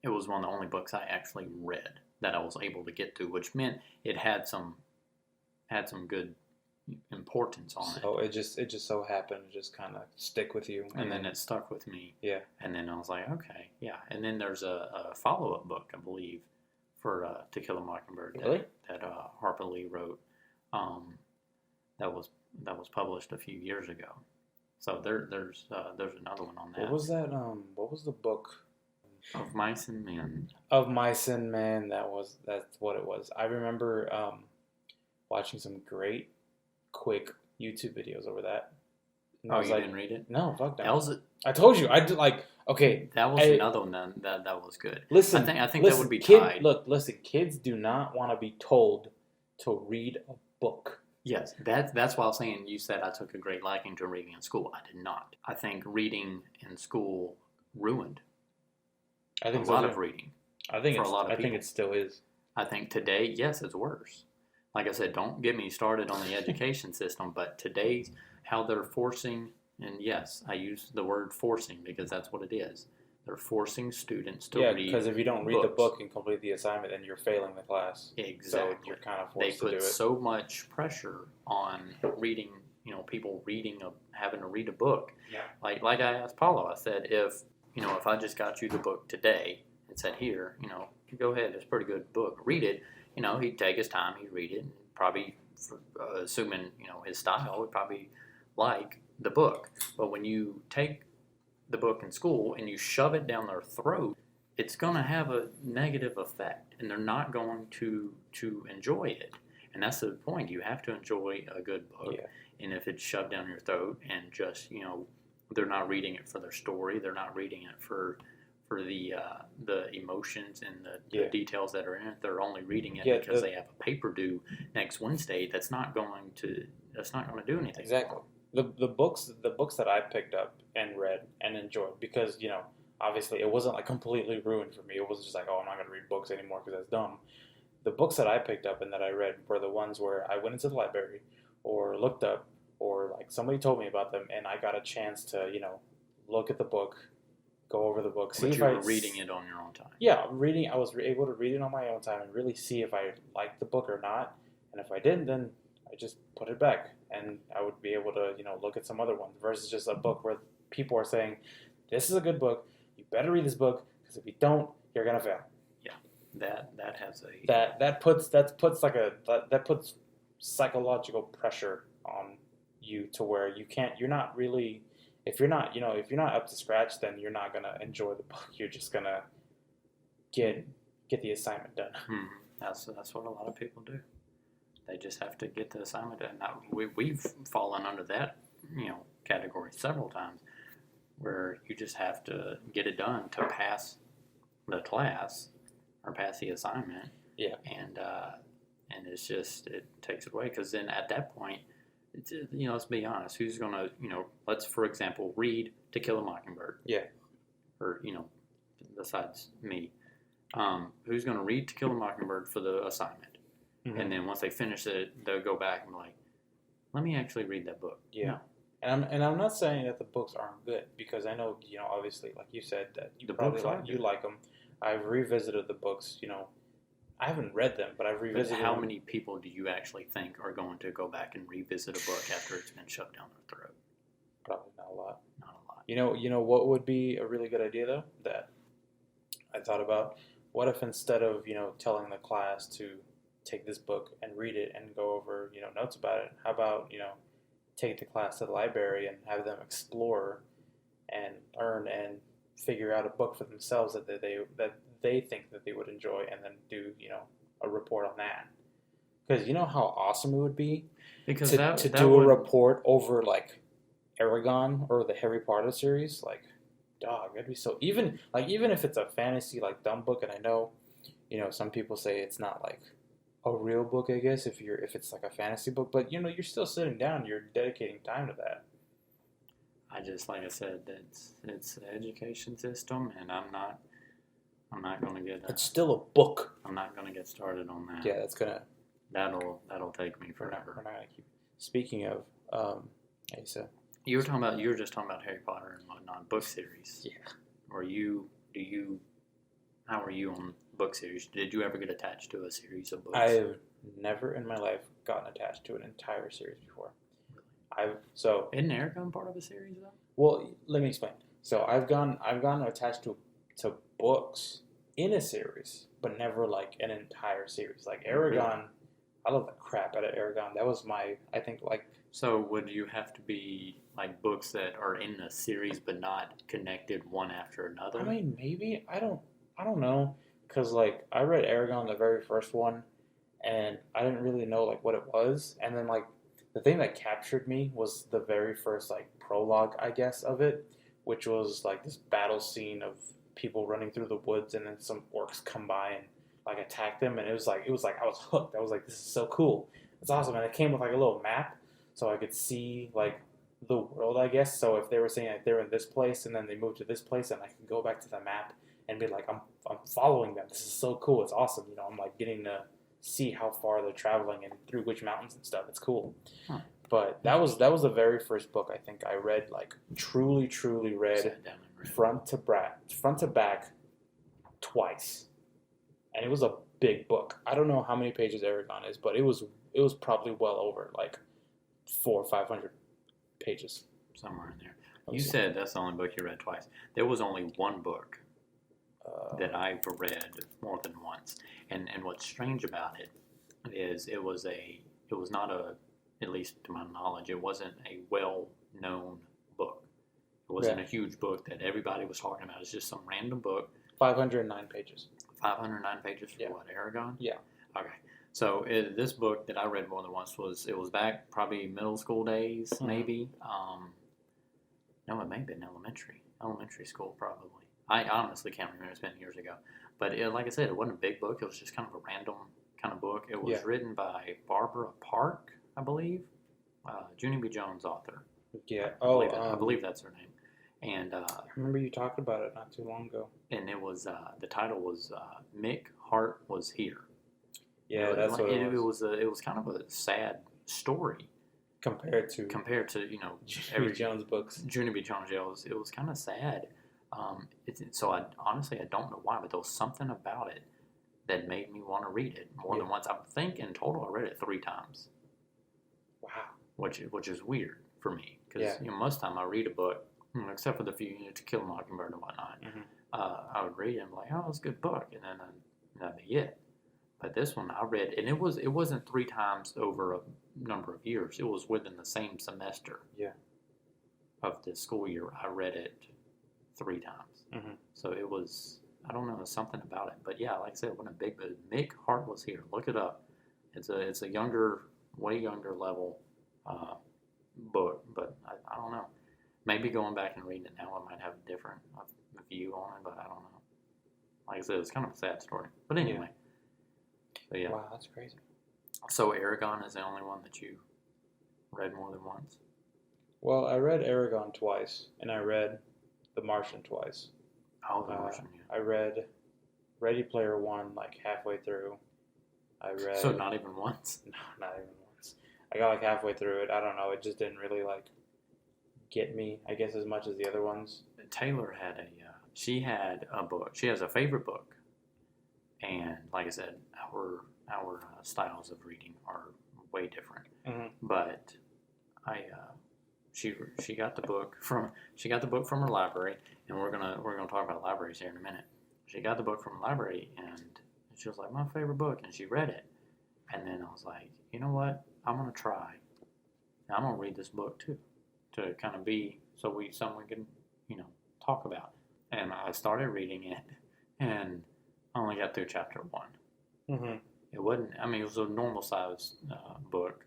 [SPEAKER 2] it was one of the only books I actually read that I was able to get to, which meant it had some good importance on it.
[SPEAKER 1] So it just so happened to just kind of stick with you.
[SPEAKER 2] And then it stuck with me.
[SPEAKER 1] Yeah.
[SPEAKER 2] And then I was like, okay, yeah. And then there's a follow-up book, I believe, for To Kill a Mockingbird that Harper Lee wrote that was published a few years ago. So there's another one on that.
[SPEAKER 1] What was that? What was the book?
[SPEAKER 2] Of Mice and Men.
[SPEAKER 1] Of Mice and Men. That's what it was. I remember watching some great, quick YouTube videos over that.
[SPEAKER 2] And you didn't read it?
[SPEAKER 1] No, fuck that.
[SPEAKER 2] That was
[SPEAKER 1] I told you. I did okay.
[SPEAKER 2] That was another one that was good.
[SPEAKER 1] Listen,
[SPEAKER 2] I think that would be tied.
[SPEAKER 1] Listen, kids do not want to be told to read a book.
[SPEAKER 2] Yes, that's why I was saying you said I took a great liking to reading in school. I did not. I think reading in school ruined a lot of reading.
[SPEAKER 1] I think it still is.
[SPEAKER 2] I think today, yes, it's worse. Like I said, don't get me started on the education system, but today's how they're forcing, and yes, I use the word forcing because that's what it is. They're forcing students to read. Yeah,
[SPEAKER 1] because if you don't read the book and complete the assignment, then you're failing the class.
[SPEAKER 2] Exactly.
[SPEAKER 1] So you're kind of forced to do it.
[SPEAKER 2] They put so much pressure on reading, people having to read a book.
[SPEAKER 1] Yeah.
[SPEAKER 2] Like I asked Paulo, I said, if I just got you the book today and said, here, go ahead, it's a pretty good book, read it, he'd take his time, he'd read it, and probably, assuming, his style, would probably like the book. But when you take the book in school and you shove it down their throat, it's going to have a negative effect, and they're not going to enjoy it. And that's the point. You have to enjoy a good book. Yeah. And if it's shoved down your throat and just, they're not reading it for their story, they're not reading it for the emotions and the details that are in it. They're only reading it because they have a paper due next Wednesday. That's not going to do anything.
[SPEAKER 1] Exactly. The books that I picked up and read and enjoyed, because obviously it wasn't like completely ruined for me. It wasn't just like, oh, I'm not going to read books anymore because that's dumb. The books that I picked up and that I read were the ones where I went into the library or looked up, or like somebody told me about them and I got a chance to look at the book, go over the book, see
[SPEAKER 2] but
[SPEAKER 1] if
[SPEAKER 2] you were reading it on your own time.
[SPEAKER 1] Yeah, reading. I was able to read it on my own time and really see if I liked the book or not. And if I didn't, then I just put it back, and I would be able to look at some other ones versus just a book where people are saying, "This is a good book. You better read this book because if you don't, you're gonna fail."
[SPEAKER 2] Yeah, that has a
[SPEAKER 1] that puts psychological pressure on you to where you're not really. If you're not up to scratch, then you're not gonna enjoy the book. You're just gonna get the assignment done.
[SPEAKER 2] Mm-hmm. That's what a lot of people do. They just have to get the assignment done. Now, we've fallen under that category several times, where you just have to get it done to pass the class or pass the assignment.
[SPEAKER 1] Yeah.
[SPEAKER 2] And it's just, it takes it away, because then at that point, let's be honest. Who's gonna, let's, for example, read To Kill a Mockingbird?
[SPEAKER 1] Yeah.
[SPEAKER 2] Or besides me, who's gonna read To Kill a Mockingbird for the assignment? Mm-hmm. And then once they finish it, they'll go back and be like, let me actually read that book.
[SPEAKER 1] Yeah. And I'm not saying that the books aren't good, because I know obviously, like you said, that you probably like them. I've revisited the books I haven't read them, but I've revisited
[SPEAKER 2] How
[SPEAKER 1] them.
[SPEAKER 2] many people do you actually think are going to go back and revisit a book after it's been shoved down their throat?
[SPEAKER 1] Probably not a lot.
[SPEAKER 2] Not a lot.
[SPEAKER 1] You know what would be a really good idea though that I thought about? What if instead of telling the class to take this book and read it and go over notes about it, how about take the class to the library and have them explore and learn and figure out a book for themselves that they think that they would enjoy, and then do a report on that. Because you know how awesome it would be to do a report over like Aragon or the Harry Potter series. Like, dog, that'd be so, even if it's a fantasy like dumb book, and I know some people say it's not like a real book, I guess, if it's like a fantasy book, but you're still sitting down, you're dedicating time to that.
[SPEAKER 2] Like I said, it's the education system, and I'm not going to get.
[SPEAKER 1] It's still a book.
[SPEAKER 2] I'm not going to get started on that.
[SPEAKER 1] Yeah,
[SPEAKER 2] that'll take me forever.
[SPEAKER 1] We're not gonna keep. Speaking of, Asa,
[SPEAKER 2] you were just talking about Harry Potter and whatnot, book series.
[SPEAKER 1] Yeah.
[SPEAKER 2] How are you on book series? Did you ever get attached to a series of books?
[SPEAKER 1] I've never in my life gotten attached to an entire series before.
[SPEAKER 2] Isn't Aragon part of a series though?
[SPEAKER 1] Well, let me explain. So I've gotten attached to books in a series, but never like an entire series. Like Aragon, really? I love the crap out of Aragon. That was I think like.
[SPEAKER 2] So would you have to be like books that are in a series but not connected one after another?
[SPEAKER 1] I mean, maybe I don't know, because like I read Aragon, the very first one, and I didn't really know like what it was, and then like. The thing that captured me was the very first like prologue, I guess, of it, which was like this battle scene of people running through the woods, and then some orcs come by and like attack them, and it was like I was hooked. I was like, this is so cool. It's awesome, and it came with like a little map, so I could see like the world, I guess. So if they were saying like they're in this place and then they moved to this place, and I could go back to the map and be like, I'm following them. This is so cool. It's awesome. I'm like getting to see how far they're traveling and through which mountains and stuff. It's cool. Huh. But that was the very first book I think I read, like truly read front to back twice. And it was a big book. I don't know how many pages Aragon is, but it was probably well over like 400 or 500 pages.
[SPEAKER 2] Somewhere in there. You said that's the only book you read twice. There was only one book that I've read more than once. And what's strange about it is it was not a, at least to my knowledge, it wasn't a well-known book. It wasn't a huge book that everybody was talking about. It's just some random book.
[SPEAKER 1] 509 pages.
[SPEAKER 2] 509 pages for what, Aragon?
[SPEAKER 1] Yeah.
[SPEAKER 2] Okay. So this book that I read more than once was back probably middle school days, maybe. No, it may have been elementary school probably. I honestly can't remember. It's been years ago. But like I said, it wasn't a big book. It was just kind of a random kind of book. It was written by Barbara Park, I believe. Junie B. Jones author.
[SPEAKER 1] Yeah.
[SPEAKER 2] I believe that's her name. And
[SPEAKER 1] I remember you talked about it not too long ago.
[SPEAKER 2] And it was the title was Mick Hart Was Here.
[SPEAKER 1] Yeah, that's what it was.
[SPEAKER 2] It was kind of a sad story compared to
[SPEAKER 1] Junie B. Jones books.
[SPEAKER 2] Junie B. Jones, it was kind of sad. So I don't know why, but there was something about it that made me want to read it more than once. I think in total I read it 3 times.
[SPEAKER 1] Wow.
[SPEAKER 2] Which is weird for me because most of the time I read a book, except for the few To Kill a Mockingbird and whatnot, I would read it and be like, oh, it's a good book, and then that'd be it. But this one I read, and it wasn't 3 times over a number of years. It was within the same semester of the school year. I read it 3 times. So it was, I don't know, something about it. But yeah, like I said, it wasn't a big, but Mick Hart Was Here. Look it up. It's a way younger level book, but I don't know. Maybe going back and reading it now, I might have a different view on it, but I don't know. Like I said, it's kind of a sad story. But anyway. So yeah.
[SPEAKER 1] Wow, that's crazy.
[SPEAKER 2] So Aragon is the only one that you read more than once?
[SPEAKER 1] Well, I read Aragon twice, and I read The Martian twice.
[SPEAKER 2] Oh, The Martian, yeah.
[SPEAKER 1] I read Ready Player One like halfway through.
[SPEAKER 2] So not even once?
[SPEAKER 1] No, not even once. I got like halfway through it. I don't know. It just didn't really like get me, I guess, as much as the other ones.
[SPEAKER 2] Taylor had she had a book. She has a favorite book. and like I said, our styles of reading are way different.
[SPEAKER 1] Mm-hmm.
[SPEAKER 2] But she got the book from her library, and we're gonna talk about libraries here in a minute. She got the book from the library, and she was like, my favorite book, and she read it, and then I was like, you know what, I'm gonna try. I'm gonna read this book too, to kind of be someone can talk about. And I started reading it, and I only got through chapter 1.
[SPEAKER 1] Mm-hmm.
[SPEAKER 2] It wasn't. I mean, it was a normal size book,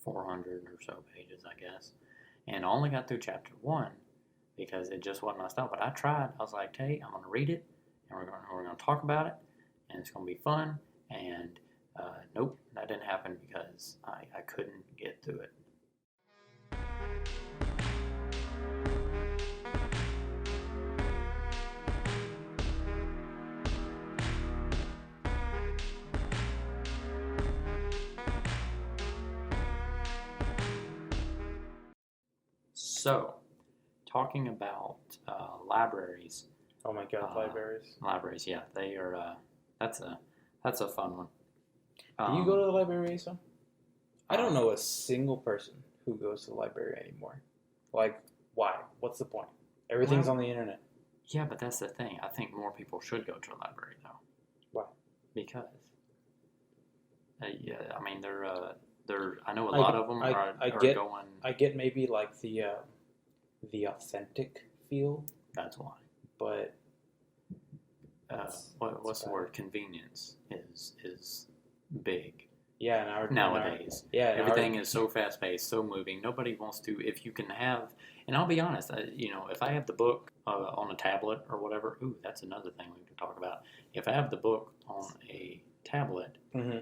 [SPEAKER 2] 400 or so pages, I guess. And I only got through chapter 1 because it just wasn't my style. But I tried. I was like, "Hey, I'm gonna read it, and we're gonna talk about it, and it's gonna be fun." And nope, that didn't happen because I couldn't get through it. So, talking about libraries.
[SPEAKER 1] Oh my God, libraries!
[SPEAKER 2] Libraries, yeah, they are. That's a fun one.
[SPEAKER 1] Do you go to the library, Asa? I don't know a single person who goes to the library anymore. Like, why? What's the point? Everything's on the internet.
[SPEAKER 2] Yeah, but that's the thing. I think more people should go to a library, though.
[SPEAKER 1] Why?
[SPEAKER 2] Because, yeah, I mean, they're. I know a lot of them are going.
[SPEAKER 1] I get maybe like the authentic feel.
[SPEAKER 2] That's why.
[SPEAKER 1] But
[SPEAKER 2] what's the word? Convenience is big.
[SPEAKER 1] Yeah,
[SPEAKER 2] nowadays. Everything is so fast paced, so moving. Nobody wants to. If you can have, and I'll be honest, if I have the book on a tablet or whatever, that's another thing we can talk about. If I have the book on a tablet,
[SPEAKER 1] mm-hmm.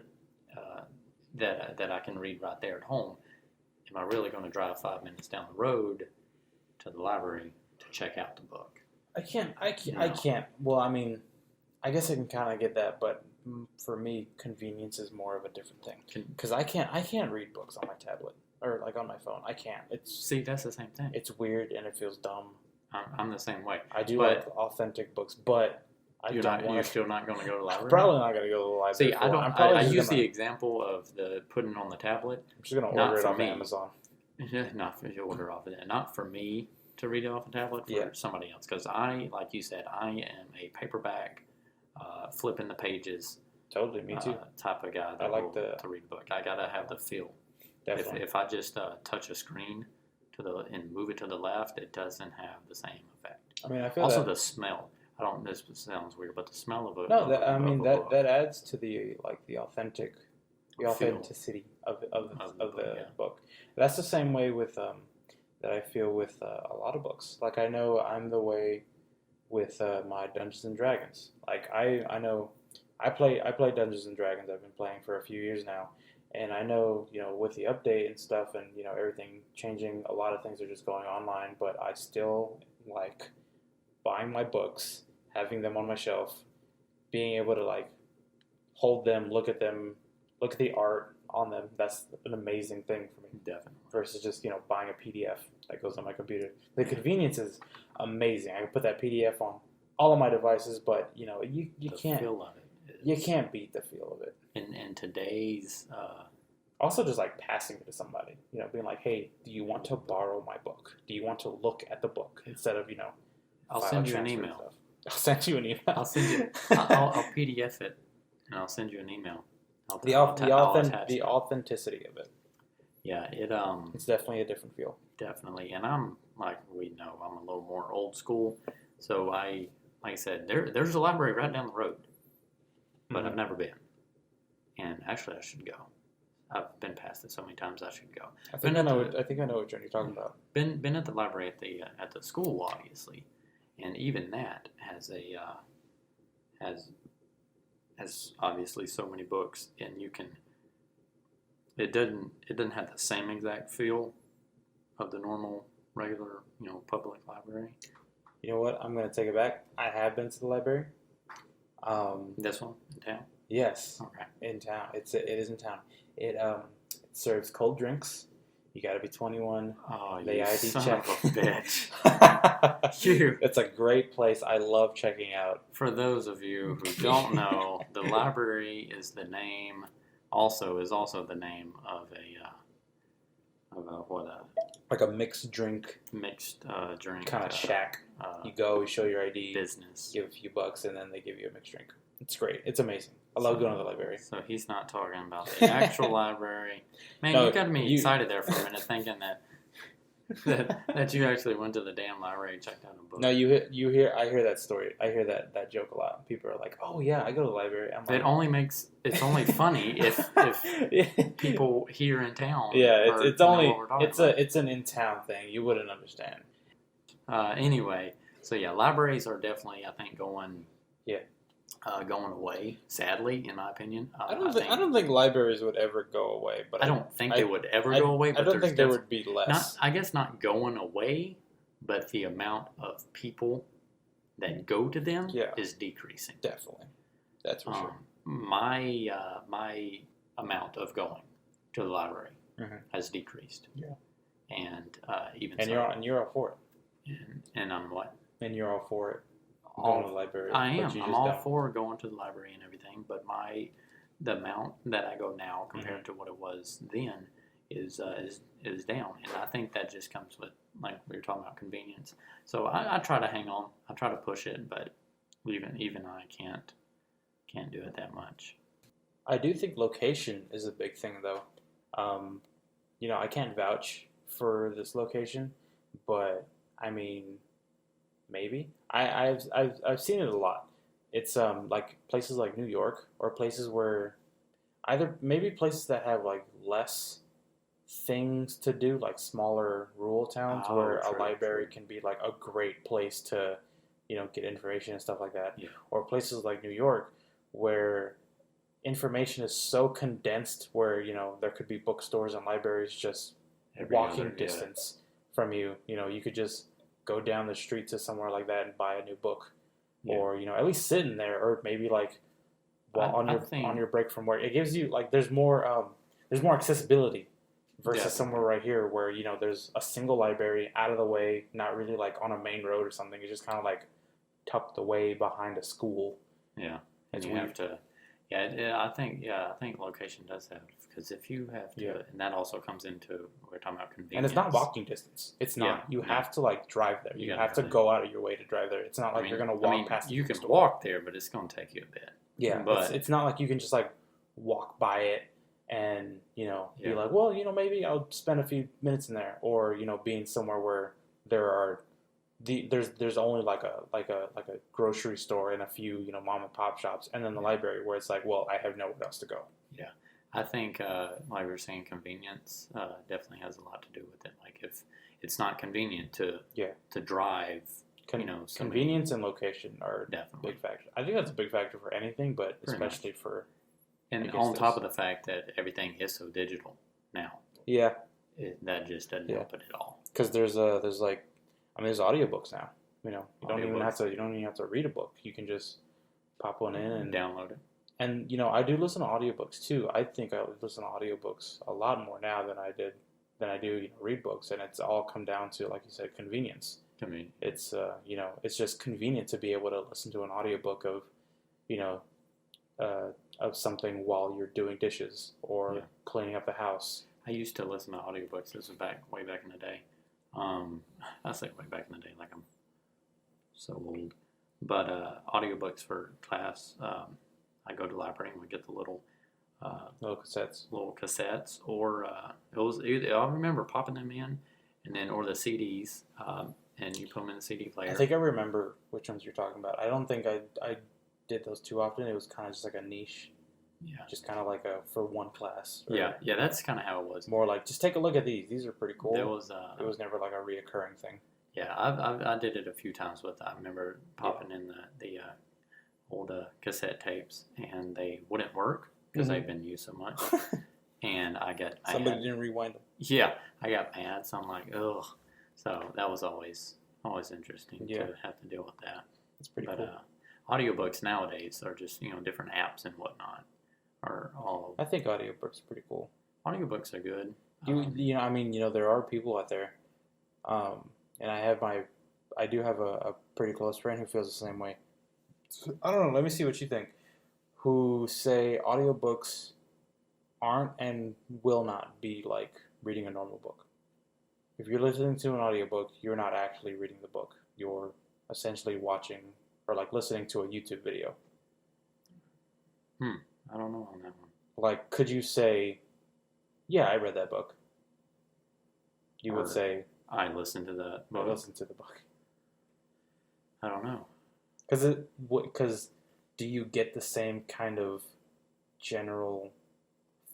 [SPEAKER 2] that I can read right there at home, am I really going to drive 5 minutes down the road to the library to check out the book?
[SPEAKER 1] I can't. Well, I mean, I guess I can kind of get that, but for me, convenience is more of a different thing. Because I can't read books on my tablet or like on my phone. I can't.
[SPEAKER 2] That's the same thing.
[SPEAKER 1] It's weird and it feels dumb.
[SPEAKER 2] I'm the same way.
[SPEAKER 1] I do like authentic books, but
[SPEAKER 2] you're still not going to go to the library?
[SPEAKER 1] I'm probably not going to go to the library.
[SPEAKER 2] See, I use the example of the putting on the tablet.
[SPEAKER 1] I'm just going to order it off Amazon.
[SPEAKER 2] Yeah, not for you to order off of that. Not for me to read it off a tablet, for somebody else. Because like you said, I am a paperback, flipping the pages.
[SPEAKER 1] Totally, me too.
[SPEAKER 2] Type of guy that to read a book. I got to have the feel.
[SPEAKER 1] Definitely.
[SPEAKER 2] If I just touch a screen and move it to the left, it doesn't have the same effect.
[SPEAKER 1] I mean, I feel
[SPEAKER 2] also the smell. This sounds weird, but the smell of it.
[SPEAKER 1] No, that adds to the authenticity of the book. That's the same way with that I feel with a lot of books. Like I know I'm the way with my Dungeons and Dragons. Like I know I play Dungeons and Dragons. I've been playing for a few years now, and I know with the update and stuff and everything changing, a lot of things are just going online. But I still like buying my books, having them on my shelf, being able to like hold them, look at the art on them. That's an amazing thing for me.
[SPEAKER 2] Definitely.
[SPEAKER 1] Versus just buying a PDF that goes on my computer. The convenience is amazing. I can put that PDF on all of my devices, but you can't.
[SPEAKER 2] The feel of it.
[SPEAKER 1] You can't beat the feel of it.
[SPEAKER 2] In today's.
[SPEAKER 1] Also, just like passing it to somebody, being like, "Hey, do you want to borrow my book? Do you want to look at the book instead of
[SPEAKER 2] I'll send you an email.
[SPEAKER 1] Stuff. I'll send you an email.
[SPEAKER 2] I'll send you. I'll PDF it, and I'll send you an email.
[SPEAKER 1] The authenticity of it.
[SPEAKER 2] Yeah,
[SPEAKER 1] it's definitely a different feel.
[SPEAKER 2] Definitely, and I'm like I'm a little more old school, so like I said, there's a library right down the road, but I've never been, and actually I should go. I've been past it so many times. I should go.
[SPEAKER 1] I think I know what you're talking about.
[SPEAKER 2] Been at the library at the school, obviously, and even that has obviously so many books, and you can. It doesn't have the same exact feel of the normal, regular, public library. You know what? I'm going to take it back. I have been to the library. This one in town?
[SPEAKER 1] Yes.
[SPEAKER 2] Okay.
[SPEAKER 1] In town. It is in town. It serves cold drinks. You got to be 21.
[SPEAKER 2] Oh,
[SPEAKER 1] the
[SPEAKER 2] you
[SPEAKER 1] ID
[SPEAKER 2] son
[SPEAKER 1] check.
[SPEAKER 2] of a bitch.
[SPEAKER 1] It's a great place. I love checking out.
[SPEAKER 2] For those of you who don't know, the library is the name. Is also the name of
[SPEAKER 1] like a mixed drink
[SPEAKER 2] drink
[SPEAKER 1] kind of shack. You go, you show your ID,
[SPEAKER 2] business,
[SPEAKER 1] give a few bucks, and then they give you a mixed drink. It's great. It's amazing. I love going to the library.
[SPEAKER 2] So he's not talking about the actual library. Man, no, you got me excited there for a minute, thinking that you actually went to the damn library and checked out a book.
[SPEAKER 1] No, I hear that story. I hear that joke a lot. People are like, "Oh yeah, I go to the library." I'm like,
[SPEAKER 2] it's only funny if people here in town.
[SPEAKER 1] Yeah, it's an in town thing. You wouldn't understand.
[SPEAKER 2] Anyway, so yeah, libraries are definitely, I think, going away. Sadly, in my opinion,
[SPEAKER 1] I don't think libraries would ever go away. But
[SPEAKER 2] I don't think they would ever go away. But
[SPEAKER 1] I don't think there would be less.
[SPEAKER 2] I guess not going away, but the amount of people that go to them is decreasing.
[SPEAKER 1] Definitely, that's for sure.
[SPEAKER 2] My amount of going to the library has decreased.
[SPEAKER 1] Yeah,
[SPEAKER 2] and
[SPEAKER 1] you're all for it.
[SPEAKER 2] And I'm what?
[SPEAKER 1] And you're all for it. Going to the library.
[SPEAKER 2] I am. I'm all for going to the library and everything, but the amount that I go now compared to what it was then is down, and I think that just comes with, like we were talking about, convenience. So I try to hang on. I try to push it, but even I can't do it that much.
[SPEAKER 1] I do think location is a big thing, though. I can't vouch for this location, but I mean, maybe I've seen it a lot. It's like places like New York, or places where maybe places that have like less things to do, like smaller rural towns, where a library can be like a great place to get information and stuff like that.
[SPEAKER 2] Yeah.
[SPEAKER 1] Or places like New York where information is so condensed, where there could be bookstores and libraries just walking distance from you. You could just go down the street to somewhere like that and buy a new book, or at least sit in there, or maybe like on your break from work. It gives you like there's more accessibility versus somewhere right here where there's a single library out of the way, not really like on a main road or something. It's just kind of like tucked away behind a school.
[SPEAKER 2] Yeah, and you have to. I think location does have, because if you have to, and that also comes into, we're talking about convenience.
[SPEAKER 1] And it's not walking distance. It's not. You have to like drive there. You have to go out of your way to drive there. It's not like you're going to walk past.
[SPEAKER 2] You can walk there, but it's going to take you a bit.
[SPEAKER 1] Yeah, but it's not like you can just like walk by it and be like, well, maybe I'll spend a few minutes in there, or being somewhere where there's only like a grocery store and a few mom and pop shops, and then the library where it's like, well, I have nowhere else to go.
[SPEAKER 2] Yeah, I think like we were saying, convenience definitely has a lot to do with it. Like if it's not convenient to drive,
[SPEAKER 1] convenience and location are definitely big factors. I think that's a big factor for anything, but especially for.
[SPEAKER 2] And on top of the fact that everything is so digital now.
[SPEAKER 1] Yeah,
[SPEAKER 2] that just doesn't help it at all.
[SPEAKER 1] Because there's audiobooks now. You don't even have to read a book. You can just pop one in and
[SPEAKER 2] download it.
[SPEAKER 1] And I do listen to audiobooks too. I think I listen to audiobooks a lot more now than I do read books, and it's all come down to, like you said, convenience. It's it's just convenient to be able to listen to an audiobook of something while you're doing dishes or cleaning up the house.
[SPEAKER 2] I used to listen to audiobooks. This was way back in the day. I say way back in the day, like I'm so old. But audiobooks for class, I go to the library and we get the little cassettes, or it was either, I remember popping them in, and then or the CDs, and you put them in the CD player.
[SPEAKER 1] I think I remember which ones you're talking about. I don't think I did those too often. It was kind of just like a niche. Yeah. Just kind of like for one class.
[SPEAKER 2] Yeah, that's kind of how it was.
[SPEAKER 1] More like, just take a look at these. These are pretty cool.
[SPEAKER 2] It was
[SPEAKER 1] never like a reoccurring thing.
[SPEAKER 2] Yeah, I did it a few times I remember popping in the old cassette tapes, and they wouldn't work because they've been used so much. And somebody didn't rewind them. Yeah, I got mad, so I'm like, ugh. So that was always interesting to have to deal with that.
[SPEAKER 1] It's pretty cool.
[SPEAKER 2] Audiobooks nowadays are just different apps and whatnot. I think
[SPEAKER 1] audiobooks are pretty cool.
[SPEAKER 2] Audiobooks are good.
[SPEAKER 1] I mean, there are people out there, and I do have a pretty close friend who feels the same way. I don't know. Let me see what you think. Who say audiobooks aren't and will not be like reading a normal book. If you're listening to an audiobook, you're not actually reading the book. You're essentially watching or like listening to a YouTube video.
[SPEAKER 2] I don't know on that one.
[SPEAKER 1] Like, could you say, yeah, I read that book? You would say,
[SPEAKER 2] I listened to the book.
[SPEAKER 1] I listened to the book.
[SPEAKER 2] I don't know.
[SPEAKER 1] Because do you get the same kind of general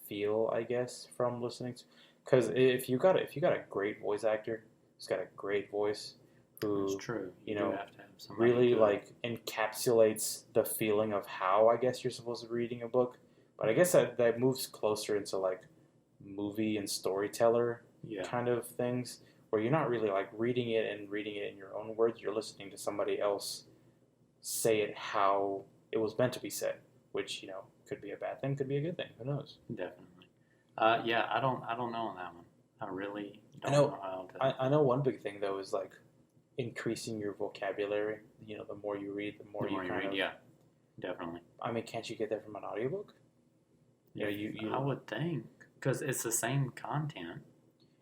[SPEAKER 1] feel, I guess, from listening to? Because if you got a great voice actor who's got a great voice, who
[SPEAKER 2] That's true. You do have to have
[SPEAKER 1] really like encapsulates the feeling of how I guess you're supposed to be reading a book. But I guess that moves closer into like movie and storyteller kind of things, where you're not really like reading it in your own words. You're listening to somebody else say it how it was meant to be said, which could be a bad thing, could be a good thing. Who knows?
[SPEAKER 2] Definitely. Yeah, I don't know on that one. I really don't know how to.
[SPEAKER 1] I know one big thing though is like increasing your vocabulary. The more you read, the more you read.
[SPEAKER 2] Yeah, definitely.
[SPEAKER 1] I mean, can't you get that from an audiobook?
[SPEAKER 2] I would think, because it's the same content.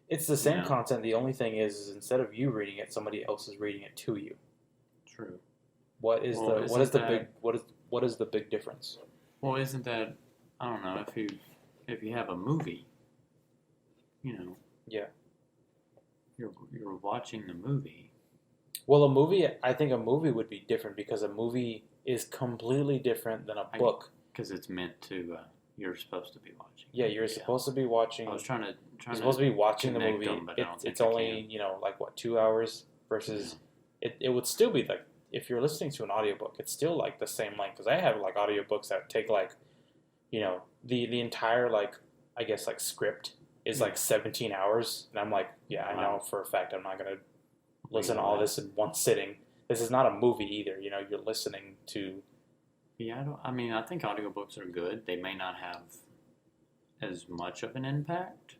[SPEAKER 1] It's the same content. The only thing is instead of you reading it, somebody else is reading it to you. True. What is the big difference?
[SPEAKER 2] Well, isn't that, I don't know, if you have a movie,
[SPEAKER 1] yeah,
[SPEAKER 2] you're watching the movie.
[SPEAKER 1] Well, I think a movie would be different because a movie is completely different than a book.
[SPEAKER 2] Because it's meant to, you're supposed to be watching.
[SPEAKER 1] Yeah, you're supposed to be watching.
[SPEAKER 2] I was trying to.
[SPEAKER 1] You're supposed to be watching the movie. It's only 2 hours versus it would still be like if you're listening to an audiobook, it's still like the same length. Because I have like audiobooks that take like the entire I guess script is 17 hours, and I'm like, I know for a fact I'm not gonna listen to all this in one sitting. This is not a movie either. You're listening to.
[SPEAKER 2] Yeah, I think audiobooks are good. They may not have as much of an impact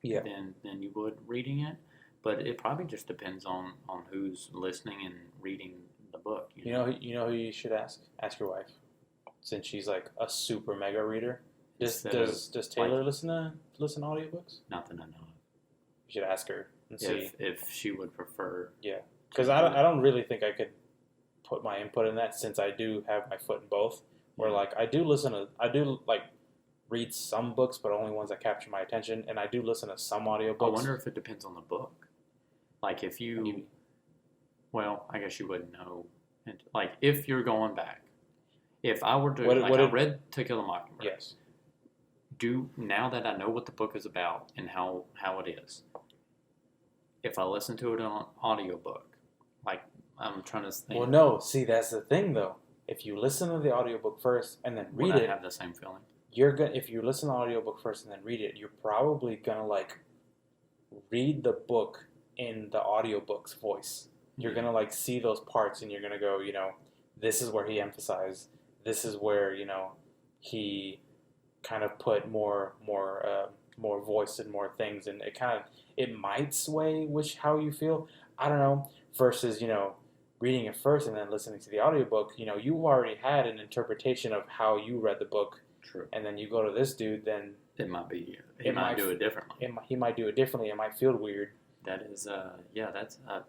[SPEAKER 2] than you would reading it, but it probably just depends on who's listening and reading the book.
[SPEAKER 1] You know who you should ask? Ask your wife, since she's like a super mega reader. Does Taylor listen to audiobooks?
[SPEAKER 2] Not that I know of.
[SPEAKER 1] You should ask her and see
[SPEAKER 2] if she would prefer.
[SPEAKER 1] Yeah, because I don't really think I could put my input in that, since I do have my foot in both. Where I do read some books, but only ones that capture my attention, and I do listen to some audiobooks.
[SPEAKER 2] I wonder if it depends on the book. Like if you, well, I guess you wouldn't know. Like if you're going back, if I were to, I read To Kill a Mockingbird.
[SPEAKER 1] Yes.
[SPEAKER 2] Now that I know what the book is about and how it is, if I listen to it on audiobook, I'm trying to think.
[SPEAKER 1] Well, no. See, that's the thing, though. If you listen to the audiobook first and then read it,
[SPEAKER 2] I have the same feeling.
[SPEAKER 1] If you listen to the audiobook first and then read it, you're probably gonna read the book in the audiobook's voice. You're gonna see those parts, and you're gonna go, this is where he emphasized. This is where he kind of put more voice and more things, and it might sway how you feel. I don't know. Versus reading it first and then listening to the audiobook, you already had an interpretation of how you read the book.
[SPEAKER 2] True.
[SPEAKER 1] And then you go to this dude, then
[SPEAKER 2] it might be. He might do it differently.
[SPEAKER 1] He might do it differently. It might feel weird.
[SPEAKER 2] That is, that's.
[SPEAKER 1] I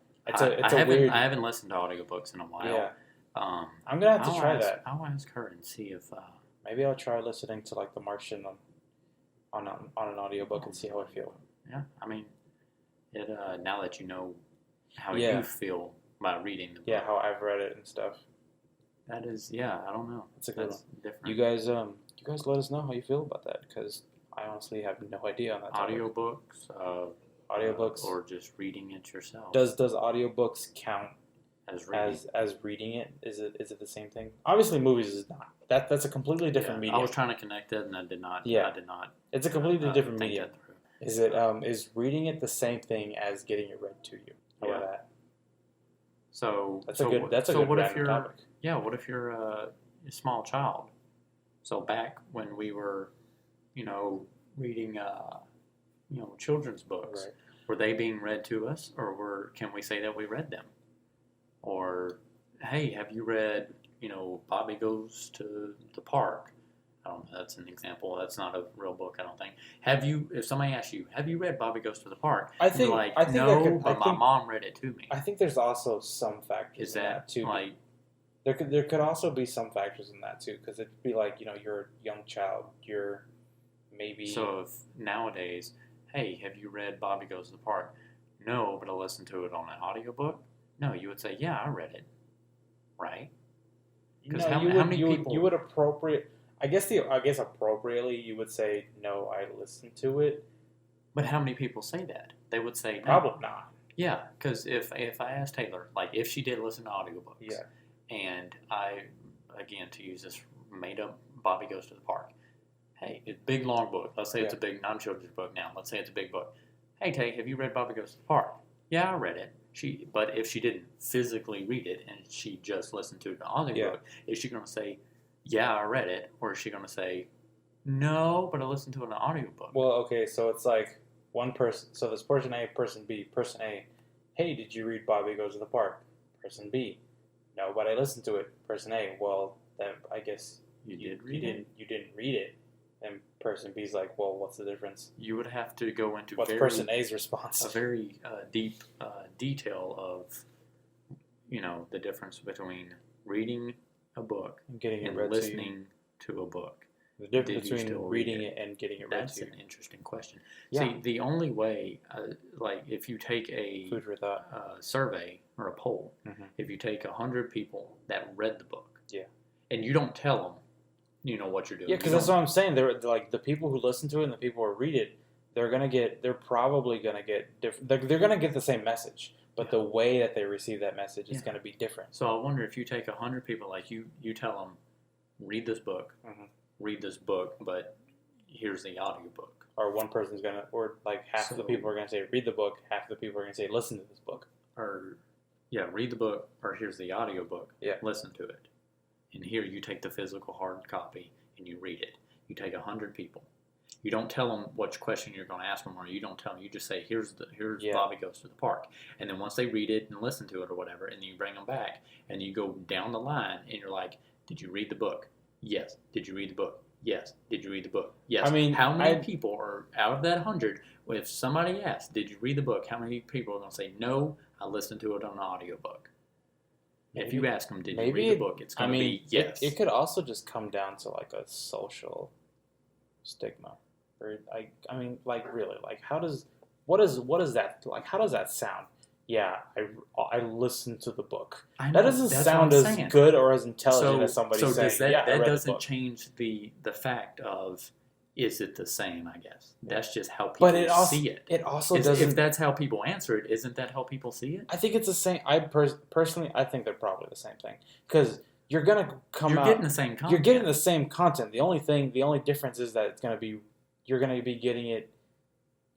[SPEAKER 2] haven't listened to audiobooks in a while.
[SPEAKER 1] Yeah. I'm gonna have to try that.
[SPEAKER 2] I'll ask her and see if.
[SPEAKER 1] Maybe I'll try listening to The Martian on an audiobook and see how I feel.
[SPEAKER 2] Yeah, I mean, it. Now that you know how you feel by reading the book.
[SPEAKER 1] Yeah, how I've read it and stuff.
[SPEAKER 2] That is, I don't know.
[SPEAKER 1] It's a good one.
[SPEAKER 2] Different.
[SPEAKER 1] You guys let us know how you feel about that, because I honestly have no idea on that topic.
[SPEAKER 2] Audiobooks, or just reading it yourself.
[SPEAKER 1] Does audiobooks count as reading it? Is it the same thing? Obviously, movies is not. That's a completely different medium.
[SPEAKER 2] I was trying to connect it, and I did not.
[SPEAKER 1] Yeah,
[SPEAKER 2] I did not.
[SPEAKER 1] It's a completely different medium. Is it is reading it the same thing as getting it read to you? How about that?
[SPEAKER 2] So
[SPEAKER 1] that's a good
[SPEAKER 2] what if you're
[SPEAKER 1] topic.
[SPEAKER 2] Yeah, what if you're a small child? So back when we were, reading children's books.
[SPEAKER 1] Right.
[SPEAKER 2] Were they being read to us, or can we say that we read them? Or, hey, have you read, Bobby Goes to the Park? I don't know, that's an example. That's not a real book, I don't think. If somebody asks you, have you read Bobby Goes to the Park?
[SPEAKER 1] I think,
[SPEAKER 2] you're like,
[SPEAKER 1] I think
[SPEAKER 2] no, but my mom read it to me.
[SPEAKER 1] I think there's also some factors in that too.
[SPEAKER 2] Like,
[SPEAKER 1] there could also be some factors in that too, because it'd be like, you're a young child, you're maybe...
[SPEAKER 2] So if nowadays, hey, have you read Bobby Goes to the Park? No, but I listened to it on an audiobook. No, you would say, yeah, I read it. Right?
[SPEAKER 1] Because how many people... You would appropriate... I guess appropriately you would say, no, I listened to it.
[SPEAKER 2] But how many people say that? They would say, no.
[SPEAKER 1] Probably not.
[SPEAKER 2] Yeah, because if I asked Taylor, like, if she did listen to audiobooks,
[SPEAKER 1] yeah,
[SPEAKER 2] and I, again, to use this made-up Bobby Goes to the Park, hey, it's a big, long book. Let's say it's a big non-children's book now. Let's say it's a big book. Hey, Tay, have you read Bobby Goes to the Park? Yeah, I read it. But if she didn't physically read it and she just listened to an audiobook, is she going to say, yeah, I read it? Or is she going to say, no, but I listened to an audiobook?
[SPEAKER 1] Well, okay, so it's like one person. So there's person A, person B. Person A, hey, did you read Bobby Goes to the Park? Person B, no, but I listened to it. Person A, well, then I guess you didn't read it. And person B's like, well, what's the difference?
[SPEAKER 2] You would have to go into
[SPEAKER 1] person A's response?
[SPEAKER 2] A very deep detail of, the difference between reading a book
[SPEAKER 1] and getting it
[SPEAKER 2] and
[SPEAKER 1] read
[SPEAKER 2] listening to a book.
[SPEAKER 1] The difference between reading it and getting it read to you.
[SPEAKER 2] That's an interesting question.
[SPEAKER 1] Yeah.
[SPEAKER 2] See, the only way, like if you take a
[SPEAKER 1] food for thought
[SPEAKER 2] survey or a poll, if you take 100 people that read the book, and you don't tell them, what you're doing.
[SPEAKER 1] Yeah, because that's what I'm saying. They're like the people who listen to it and the people who read it. They're probably gonna get different. They're gonna get the same message, but the way that they receive that message is gonna be different.
[SPEAKER 2] So I wonder if you take 100 people, like you tell them, read this book, but here's the audiobook.
[SPEAKER 1] Or one person's gonna, or like half of the people are gonna say read the book, half the people are gonna say listen to this book.
[SPEAKER 2] Or read the book, or here's the audiobook.
[SPEAKER 1] Yeah,
[SPEAKER 2] listen to it. And here you take the physical hard copy and you read it. You take 100 people. You don't tell them which question you're going to ask them, or you don't tell them. You just say, here's Bobby Goes to the Park. And then once they read it and listen to it or whatever, and you bring them back, and you go down the line, and you're like, did you read the book? Yes. Did you read the book? Yes. Did you read the book? Yes.
[SPEAKER 1] I mean,
[SPEAKER 2] how many people are out of that 100? If somebody asks, did you read the book? How many people are going to say, no, I listened to it on an audiobook? Maybe, if you ask them, did you read the book? It's going to be yes.
[SPEAKER 1] It could also just come down to like a social stigma. Or I mean, like really, like what is that like? How does that sound? Yeah, I listened to the book. That doesn't sound as good or as intelligent as somebody saying.
[SPEAKER 2] So that doesn't change the fact of, is it the same? I guess that's just how people see it.
[SPEAKER 1] It also doesn't.
[SPEAKER 2] If that's how people answer it, isn't that how people see it?
[SPEAKER 1] I think it's the same. Personally, I think they're probably the same thing, because you're gonna come out.
[SPEAKER 2] You're getting the same content.
[SPEAKER 1] You're getting the same content. The only difference is that you're gonna be getting it.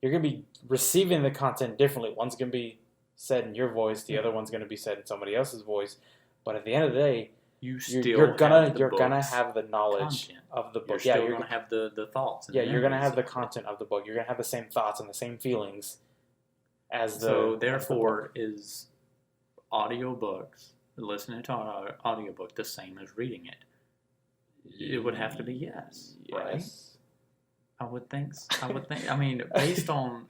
[SPEAKER 1] You're gonna be receiving the content differently. One's gonna be said in your voice. The other one's gonna be said in somebody else's voice. But at the end of the day, you're gonna have the knowledge of the book.
[SPEAKER 2] You're gonna have the thoughts.
[SPEAKER 1] Yeah, you're gonna have the content of the book. You're gonna have the same thoughts and the same feelings as the.
[SPEAKER 2] So therefore, is audiobooks, listening to an audiobook, the same as reading it? It would have to be yes. Right? I would think. I mean, based on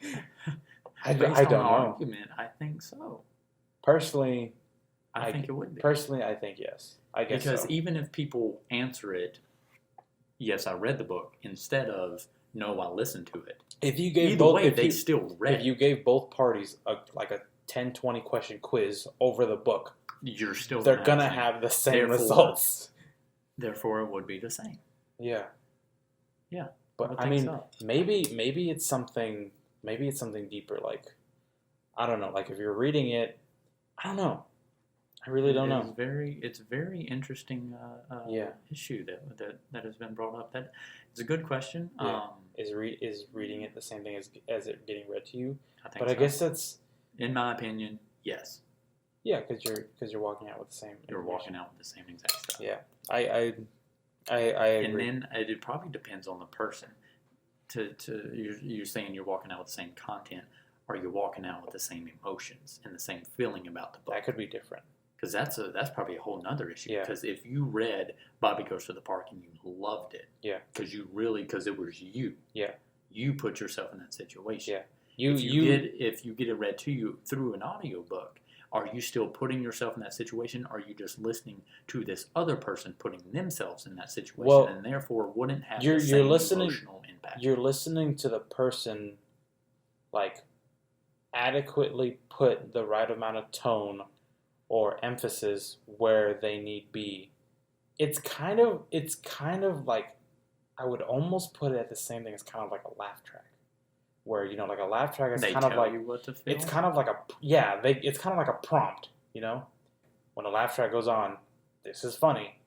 [SPEAKER 1] I don't know.
[SPEAKER 2] Argument, I think so.
[SPEAKER 1] Personally,
[SPEAKER 2] I think it would be.
[SPEAKER 1] Personally, I think yes. I guess
[SPEAKER 2] because
[SPEAKER 1] so.
[SPEAKER 2] Even if people answer it, yes, I read the book, instead of no, I listened to it.
[SPEAKER 1] If you gave
[SPEAKER 2] they still read.
[SPEAKER 1] If you gave both parties a 10-20 question quiz over the book, they're gonna have the same results.
[SPEAKER 2] Therefore, it would be the same.
[SPEAKER 1] Yeah.
[SPEAKER 2] Yeah.
[SPEAKER 1] But I mean, maybe it's something. Maybe it's something deeper. Like, I don't know. Like if you're reading it, I don't know. I really don't know.
[SPEAKER 2] It's very interesting issue that has been brought up. That it's a good question.
[SPEAKER 1] Yeah. Is reading it the same thing as it getting read to you?
[SPEAKER 2] I think.
[SPEAKER 1] But I guess that's,
[SPEAKER 2] in my opinion, yes.
[SPEAKER 1] Yeah, because you're walking out with the same.
[SPEAKER 2] You're walking out with the same exact stuff.
[SPEAKER 1] Yeah, I agree.
[SPEAKER 2] And then it probably depends on the person. you're saying you're walking out with the same content. Are you walking out with the same emotions and the same feeling about the book?
[SPEAKER 1] That could be different.
[SPEAKER 2] Because that's probably a whole nother issue.
[SPEAKER 1] Yeah.
[SPEAKER 2] Because if you read Bobby Goes to the Park and you loved it,
[SPEAKER 1] yeah,
[SPEAKER 2] because it was you,
[SPEAKER 1] yeah,
[SPEAKER 2] you put yourself in that situation.
[SPEAKER 1] Yeah,
[SPEAKER 2] if you get it read to you through an audiobook, are you still putting yourself in that situation? Or are you just listening to this other person putting themselves in that situation, and therefore wouldn't have the same emotional impact?
[SPEAKER 1] You're listening to the person, like, adequately put the right amount of tone or emphasis where they need be. It's kind of like, I would almost put it at the same thing as kind of like a laugh track, where, you know, like a laugh track is kind of like,
[SPEAKER 2] you what to feel?
[SPEAKER 1] It's kind of like it's kind of like a prompt, you know, when a laugh track goes on, this is funny,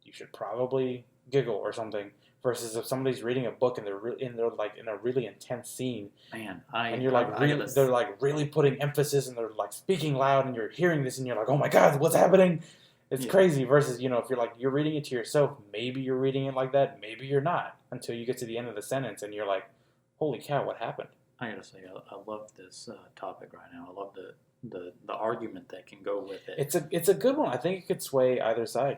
[SPEAKER 1] you should probably giggle or something. Versus if somebody's reading a book and they're like in a really intense scene, and you're like they're like really putting emphasis and they're like speaking loud and you're hearing this and you're like, oh my God, what's happening? It's crazy. Versus, you know, if you're reading it to yourself, maybe you're reading it like that, maybe you're not, until you get to the end of the sentence and you're like, holy cow, what happened?
[SPEAKER 2] I gotta say, I love this topic right now. I love the argument that can go with it.
[SPEAKER 1] It's a good one. I think it could sway either side.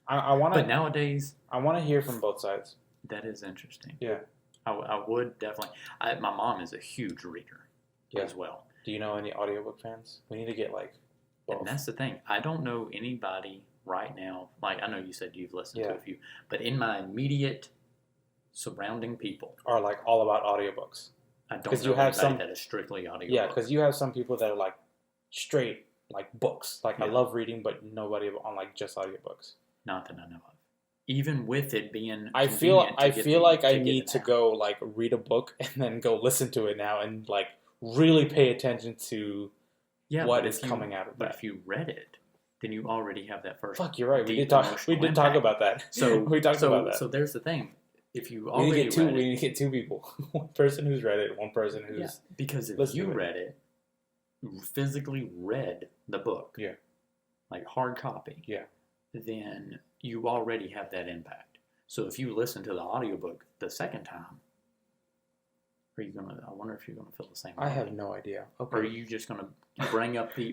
[SPEAKER 1] I want to.
[SPEAKER 2] But nowadays,
[SPEAKER 1] I want to hear from both sides.
[SPEAKER 2] That is interesting.
[SPEAKER 1] Yeah.
[SPEAKER 2] I would definitely. My mom is a huge reader as well.
[SPEAKER 1] Do you know any audiobook fans? We need to get like both.
[SPEAKER 2] And that's the thing. I don't know anybody right now. Like, I know you said you've listened to a few, but in my immediate surrounding people
[SPEAKER 1] are like all about audiobooks.
[SPEAKER 2] I don't know anybody that is strictly audiobooks.
[SPEAKER 1] Yeah, because you have some people that are like straight like books. Like, I love reading, but nobody on like just audiobooks.
[SPEAKER 2] Not that I know of. Even with it being,
[SPEAKER 1] I feel like I need to go like read a book and then go listen to it now and like really pay attention to what is coming out of that.
[SPEAKER 2] But if you read it, then you already have that first.
[SPEAKER 1] Fuck, you're right. We did talk about that.
[SPEAKER 2] So
[SPEAKER 1] we talked about that.
[SPEAKER 2] So there's the thing. If you
[SPEAKER 1] we need to get two people. One person who's read it, one person who's
[SPEAKER 2] because if you read it, physically read the book, like hard copy, then you already have that impact. So if you listen to the audiobook the second time, are you gonna? I wonder if you're gonna feel the same way.
[SPEAKER 1] I have no idea. Okay.
[SPEAKER 2] Or are you just gonna bring up the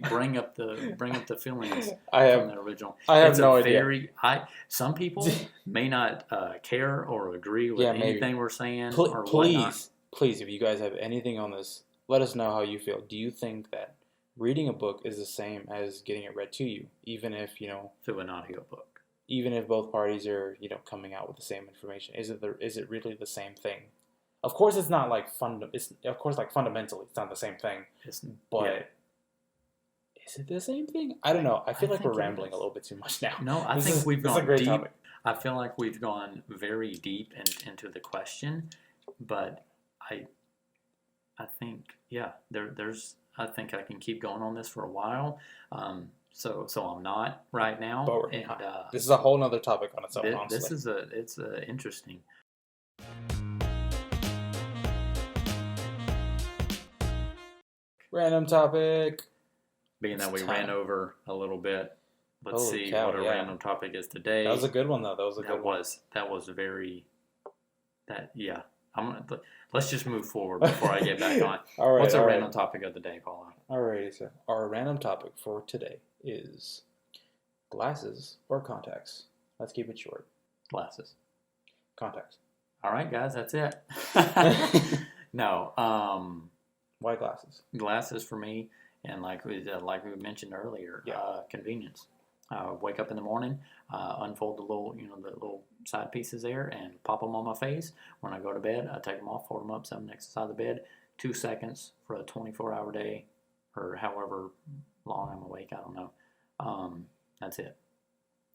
[SPEAKER 2] feelings
[SPEAKER 1] from
[SPEAKER 2] the original?
[SPEAKER 1] I have no idea.
[SPEAKER 2] Some people may not care or agree with anything we're saying.
[SPEAKER 1] Please, if you guys have anything on this, let us know how you feel. Do you think that reading a book is the same as getting it read to you, even if, you know,
[SPEAKER 2] through an audiobook?
[SPEAKER 1] Even if both parties are, you know, coming out with the same information, is it really the same thing? Of course, it's not like fundamentally, it's not the same thing. But is it the same thing? I don't know. I feel like we're rambling a little bit too much now.
[SPEAKER 2] No, I think we've gone deep. Topic. I feel like we've gone very deep into the question, but I think there's. I think I can keep going on this for a while. So I'm not right now.
[SPEAKER 1] But this is a whole other topic on its own. Honestly,
[SPEAKER 2] it's interesting.
[SPEAKER 1] Random topic.
[SPEAKER 2] Being that we ran over a little bit, let's see what a random topic is today.
[SPEAKER 1] That was a good one, though.
[SPEAKER 2] That was very. Let's just move forward before I get back on.
[SPEAKER 1] All right.
[SPEAKER 2] What's a random topic of the day, Paula?
[SPEAKER 1] Alrighty, so our random topic for today is glasses or contacts. Let's keep it short.
[SPEAKER 2] Glasses.
[SPEAKER 1] Contacts.
[SPEAKER 2] All right, guys, that's it. No.
[SPEAKER 1] Why glasses?
[SPEAKER 2] Glasses for me, and like we mentioned earlier, convenience. Wake up in the morning, unfold the little side pieces there, and pop them on my face. When I go to bed, I take them off, fold them up, set them next to the side of the bed. 2 seconds for a 24-hour day, or however long I'm awake. I don't know. That's it.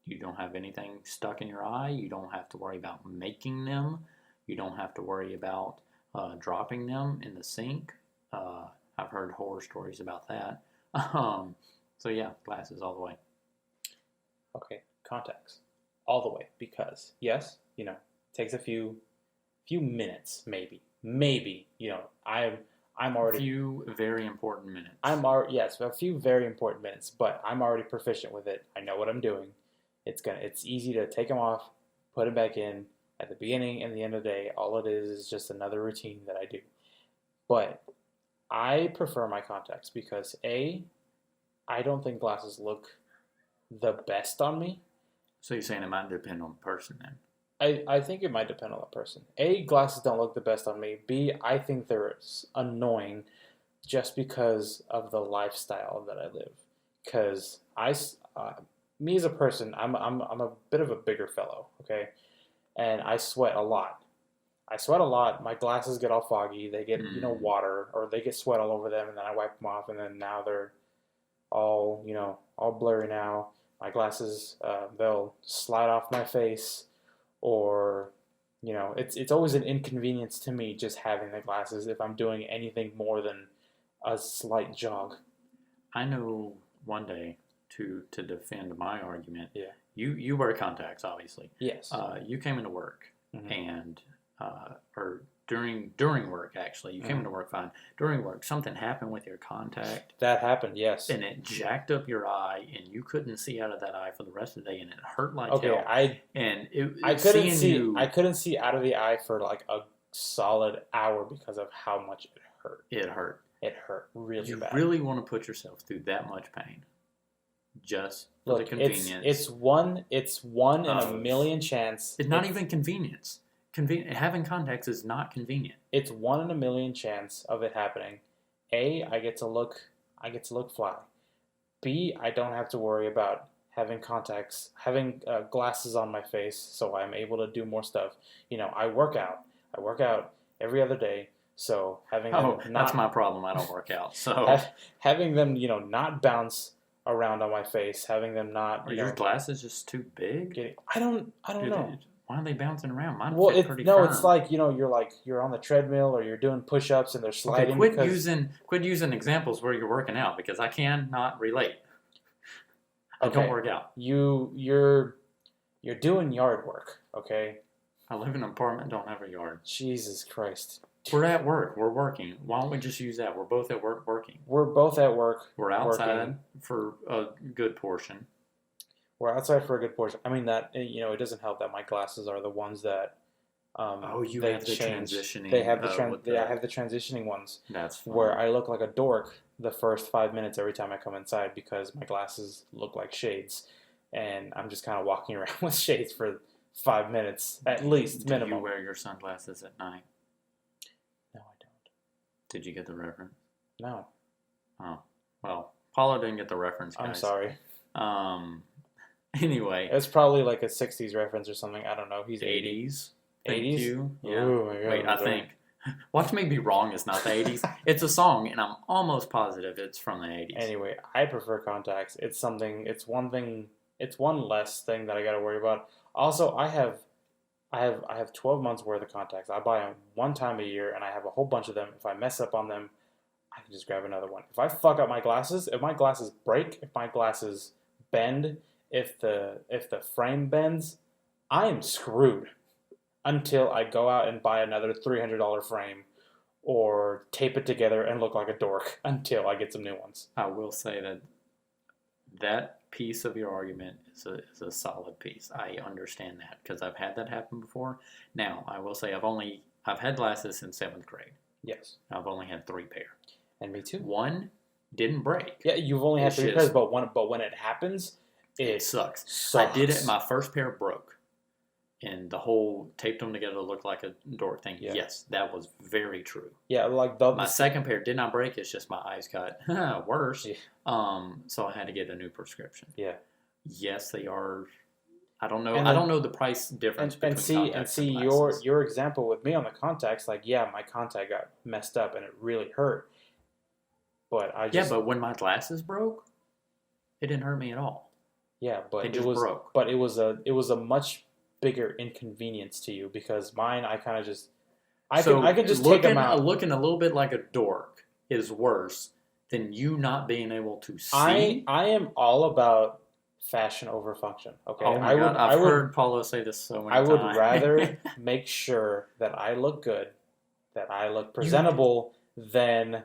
[SPEAKER 2] You don't have anything stuck in your eye. You don't have to worry about making them. You don't have to worry about dropping them in the sink. I've heard horror stories about that. So yeah, glasses all the way.
[SPEAKER 1] Okay, contacts all the way, because yes, you know, it takes a few minutes, maybe, you know, I'm already
[SPEAKER 2] a few very important minutes.
[SPEAKER 1] A few very important minutes, but I'm already proficient with it. I know what I'm doing. It's easy to take them off, put them back in, At the beginning and the end of the day, all it is just another routine that I do. But I prefer my contacts because A, I don't think glasses look the best on me.
[SPEAKER 2] So you're saying it might depend on the person then?
[SPEAKER 1] I think it might depend on the person. A, glasses don't look the best on me. B, I think they're annoying just because of the lifestyle that I live. Because me as a person, I'm a bit of a bigger fellow, okay? And I sweat a lot. My glasses get all foggy. They get, water, or they get sweat all over them, and then I wipe them off, and then now they're all, all blurry now. My glasses, they'll slide off my face, or, it's always an inconvenience to me just having the glasses if I'm doing anything more than a slight jog.
[SPEAKER 2] I know one day, to defend my argument,
[SPEAKER 1] yeah.
[SPEAKER 2] You wear contacts, obviously.
[SPEAKER 1] Yes.
[SPEAKER 2] You came into work, and, or during work, actually. You came into work fine. During work, something happened with your contact.
[SPEAKER 1] That happened, yes.
[SPEAKER 2] And it jacked up your eye, and you couldn't see out of that eye for the rest of the day, and it hurt like hell.
[SPEAKER 1] I couldn't see out of the eye for like a solid hour because of how much it hurt.
[SPEAKER 2] It hurt.
[SPEAKER 1] It hurt really bad.
[SPEAKER 2] You really want to put yourself through that much pain just for the convenience.
[SPEAKER 1] It's one in a million chance.
[SPEAKER 2] It's not even convenience. Having contacts is not convenient.
[SPEAKER 1] It's 1 in a million chance of it happening. A, I get to look fly. B, I don't have to worry about having glasses on my face, so I'm able to do more stuff. I work out every other day, so having them
[SPEAKER 2] that's my problem. I don't work out, so
[SPEAKER 1] having them not bounce around on my face, having them not.
[SPEAKER 2] Are your glasses just too big?
[SPEAKER 1] I don't know.
[SPEAKER 2] Why are they bouncing around? Mine
[SPEAKER 1] fit
[SPEAKER 2] pretty firm.
[SPEAKER 1] It's like you're on the treadmill or you're doing push-ups and they're sliding.
[SPEAKER 2] Okay, quit using examples where you're working out because I cannot relate. I don't work out.
[SPEAKER 1] You're doing yard work, okay?
[SPEAKER 2] I live in an apartment, don't have a yard.
[SPEAKER 1] Jesus Christ.
[SPEAKER 2] We're at work. We're working. Why don't we just use that? We're both at work working.
[SPEAKER 1] We're both at work.
[SPEAKER 2] We're outside for a good portion.
[SPEAKER 1] We're outside for a good portion. I mean, that, it doesn't help that my glasses are the ones that
[SPEAKER 2] you have the transitioning.
[SPEAKER 1] They have I have the transitioning ones.
[SPEAKER 2] That's fun.
[SPEAKER 1] Where I look like a dork the first 5 minutes every time I come inside because my glasses look like shades. And I'm just kind of walking around with shades for 5 minutes, at least, minimum.
[SPEAKER 2] Do you wear your sunglasses at night?
[SPEAKER 1] No, I don't.
[SPEAKER 2] Did you get the reference?
[SPEAKER 1] No.
[SPEAKER 2] Oh, well, Paulo didn't get the reference, guys.
[SPEAKER 1] I'm sorry.
[SPEAKER 2] Anyway.
[SPEAKER 1] It's probably like a 60s reference or something. I don't know. He's
[SPEAKER 2] 80s.
[SPEAKER 1] 80s?
[SPEAKER 2] You? Yeah.
[SPEAKER 1] Oh my God,
[SPEAKER 2] wait, I think. Watch me be wrong. It's not the 80s. It's a song, and I'm almost positive it's from the 80s.
[SPEAKER 1] Anyway, I prefer contacts. It's one less thing that I got to worry about. Also, I have 12 months worth of contacts. I buy them one time a year, and I have a whole bunch of them. If I mess up on them, I can just grab another one. If I fuck up my glasses, if my glasses break, if my glasses bend, if the frame bends, I am screwed until I go out and buy another $300 frame or tape it together and look like a dork until I get some new ones.
[SPEAKER 2] I will say that piece of your argument is a solid piece. I understand that because I've had that happen before. Now, I will say I've had glasses since 7th grade.
[SPEAKER 1] Yes.
[SPEAKER 2] I've only had 3 pair.
[SPEAKER 1] And me too.
[SPEAKER 2] One didn't break.
[SPEAKER 1] Yeah, you've only had 3 pairs, but when it happens, it
[SPEAKER 2] sucks. I did it. My first pair broke. And the whole taped them together to look like a dork thing. Yeah. Yes, that was very true.
[SPEAKER 1] Yeah, like
[SPEAKER 2] my second pair did not break. It's just my eyes got worse. Yeah. So I had to get a new prescription.
[SPEAKER 1] Yeah.
[SPEAKER 2] Yes, they are. I don't know. I don't know the price difference between contacts and glasses.
[SPEAKER 1] your example with me on the contacts. Like, yeah, my contact got messed up and it really hurt. But
[SPEAKER 2] but when my glasses broke, it didn't hurt me at all.
[SPEAKER 1] Yeah, but
[SPEAKER 2] it just broke.
[SPEAKER 1] But it was a much bigger inconvenience to you because mine, I kind of just I can just take them out.
[SPEAKER 2] Looking a little bit like a dork is worse than you not being able to see.
[SPEAKER 1] I am all about fashion over function. Okay,
[SPEAKER 2] oh my God. I've heard Paulo say this so many times.
[SPEAKER 1] I would rather make sure that I look good, that I look presentable, than.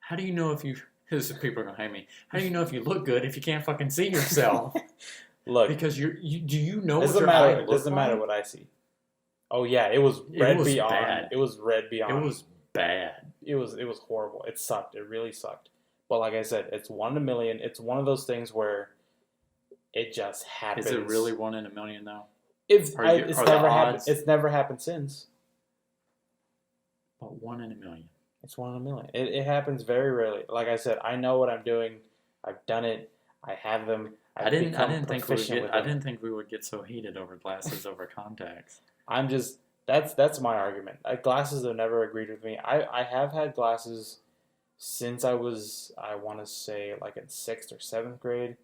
[SPEAKER 2] How do you know if you? Because people are gonna hate me. How do you know if you look good if you can't fucking see yourself?
[SPEAKER 1] Look,
[SPEAKER 2] because do you know
[SPEAKER 1] what
[SPEAKER 2] your eye looks like?
[SPEAKER 1] It doesn't matter what I see. Oh yeah, it was red beyond.
[SPEAKER 2] Bad.
[SPEAKER 1] It was red beyond.
[SPEAKER 2] It was bad.
[SPEAKER 1] It was horrible. It sucked. It really sucked. But like I said, it's 1 in a million. It's one of those things where it just happens.
[SPEAKER 2] Is it really 1 in a million though?
[SPEAKER 1] It's never happened. It's never happened since.
[SPEAKER 2] But 1 in a million.
[SPEAKER 1] It's 1 in a million. It happens very rarely. Like I said, I know what I'm doing. I've done it. I have them. I didn't
[SPEAKER 2] think we would get so heated over glasses over contacts.
[SPEAKER 1] I'm just that's my argument. Glasses have never agreed with me. I have had glasses since I want to say like in 6th or 7th grade,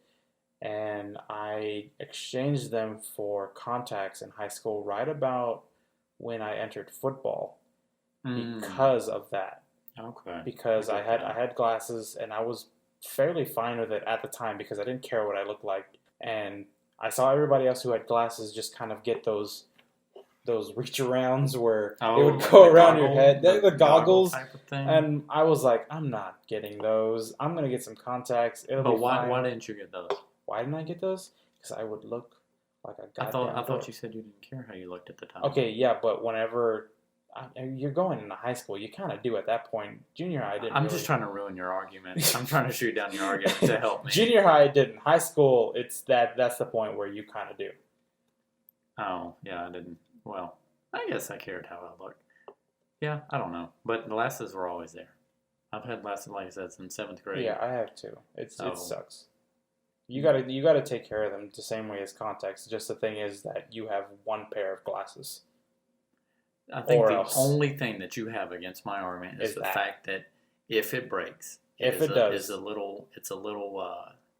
[SPEAKER 1] and I exchanged them for contacts in high school right about when I entered football because of that.
[SPEAKER 2] Okay.
[SPEAKER 1] Because I had glasses and I was fairly fine with it at the time because I didn't care what I looked like, and I saw everybody else who had glasses just kind of get those reach arounds where it would go around your head, the goggles
[SPEAKER 2] type of thing.
[SPEAKER 1] And I was like, I'm not getting those. I'm gonna get some contacts. It'll be fine.
[SPEAKER 2] Why didn't you get those?
[SPEAKER 1] Why didn't I get those? Because I would look like a
[SPEAKER 2] I thought you said you didn't care how you looked at the time.
[SPEAKER 1] Okay, yeah, but whenever you're going into high school, you kind of do at that point. Junior high didn't.
[SPEAKER 2] I'm just trying to ruin your argument. I'm trying to shoot down your argument to help me.
[SPEAKER 1] Junior high didn't. High school, that's the point where you kind of do.
[SPEAKER 2] Oh, yeah, I didn't. Well, I guess I cared how I looked. Yeah, I don't know. But glasses were always there. I've had glasses, like I said, since 7th grade.
[SPEAKER 1] Yeah, I have too. It sucks. You gotta take care of them the same way as contacts. Just the thing is that you have one pair of glasses.
[SPEAKER 2] I think the only thing that you have against my argument is the fact that if it breaks, it's a little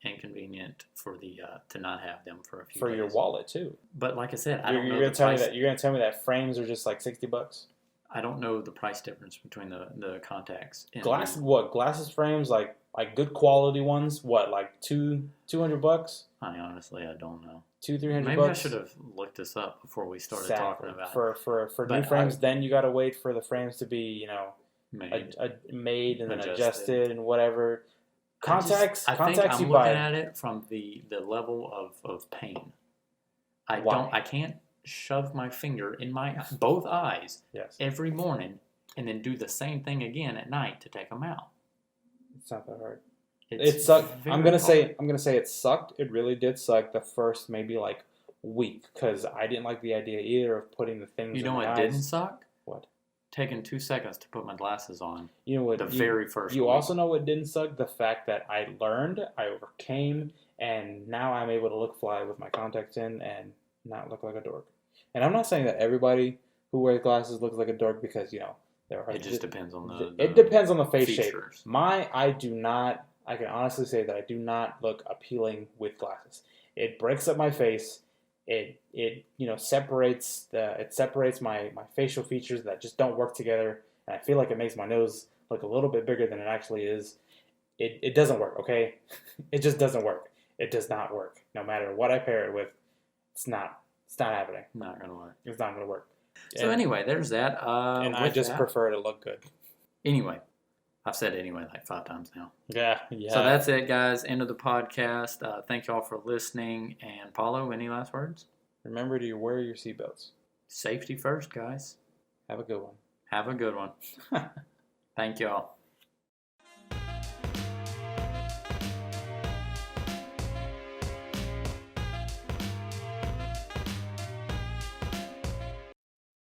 [SPEAKER 2] inconvenient for to not have them for a few days.
[SPEAKER 1] For your wallet too.
[SPEAKER 2] But like I said, I don't know.
[SPEAKER 1] You're gonna tell me that frames are just like $60?
[SPEAKER 2] I don't know the price difference between the contacts.
[SPEAKER 1] Glasses frames like good quality ones? What, like $200?
[SPEAKER 2] Honestly, I don't know.
[SPEAKER 1] $200-$300?
[SPEAKER 2] Maybe I should have looked this up before we started talking about it.
[SPEAKER 1] For new frames, then you got to wait for the frames to be made and then adjusted and whatever. Contacts.
[SPEAKER 2] I think I'm looking at it from the level of pain. I can't shove my finger in my both eyes every morning and then do the same thing again at night to take them out.
[SPEAKER 1] It's not that hard. It sucked. I'm gonna say it sucked. It really did suck the first maybe like week because I didn't like the idea either of putting the things.
[SPEAKER 2] You know what didn't suck?
[SPEAKER 1] What?
[SPEAKER 2] Taking 2 seconds to put my glasses on.
[SPEAKER 1] You know what?
[SPEAKER 2] Very first.
[SPEAKER 1] You also know what didn't suck? The fact that I learned, I overcame, and now I'm able to look fly with my contacts in and not look like a dork. And I'm not saying that everybody who wears glasses looks like a dork because
[SPEAKER 2] it just depends on the
[SPEAKER 1] it depends on the face
[SPEAKER 2] features.
[SPEAKER 1] shape. I can honestly say that I do not look appealing with glasses. It breaks up my face. It separates my facial features that just don't work together, and I feel like it makes my nose look a little bit bigger than it actually is. It doesn't work, okay? It just doesn't work. It does not work. No matter what I pair it with, it's not happening.
[SPEAKER 2] Not gonna work.
[SPEAKER 1] It's not gonna work.
[SPEAKER 2] So anyway, there's that.
[SPEAKER 1] And I just prefer to look good.
[SPEAKER 2] Anyway, I've said anyway like 5 times now.
[SPEAKER 1] Yeah.
[SPEAKER 2] So that's it, guys. End of the podcast. Thank y'all for listening. And Paulo, any last words?
[SPEAKER 1] Remember to wear your seatbelts.
[SPEAKER 2] Safety first, guys.
[SPEAKER 1] Have a good one.
[SPEAKER 2] Have a good one. Thank y'all.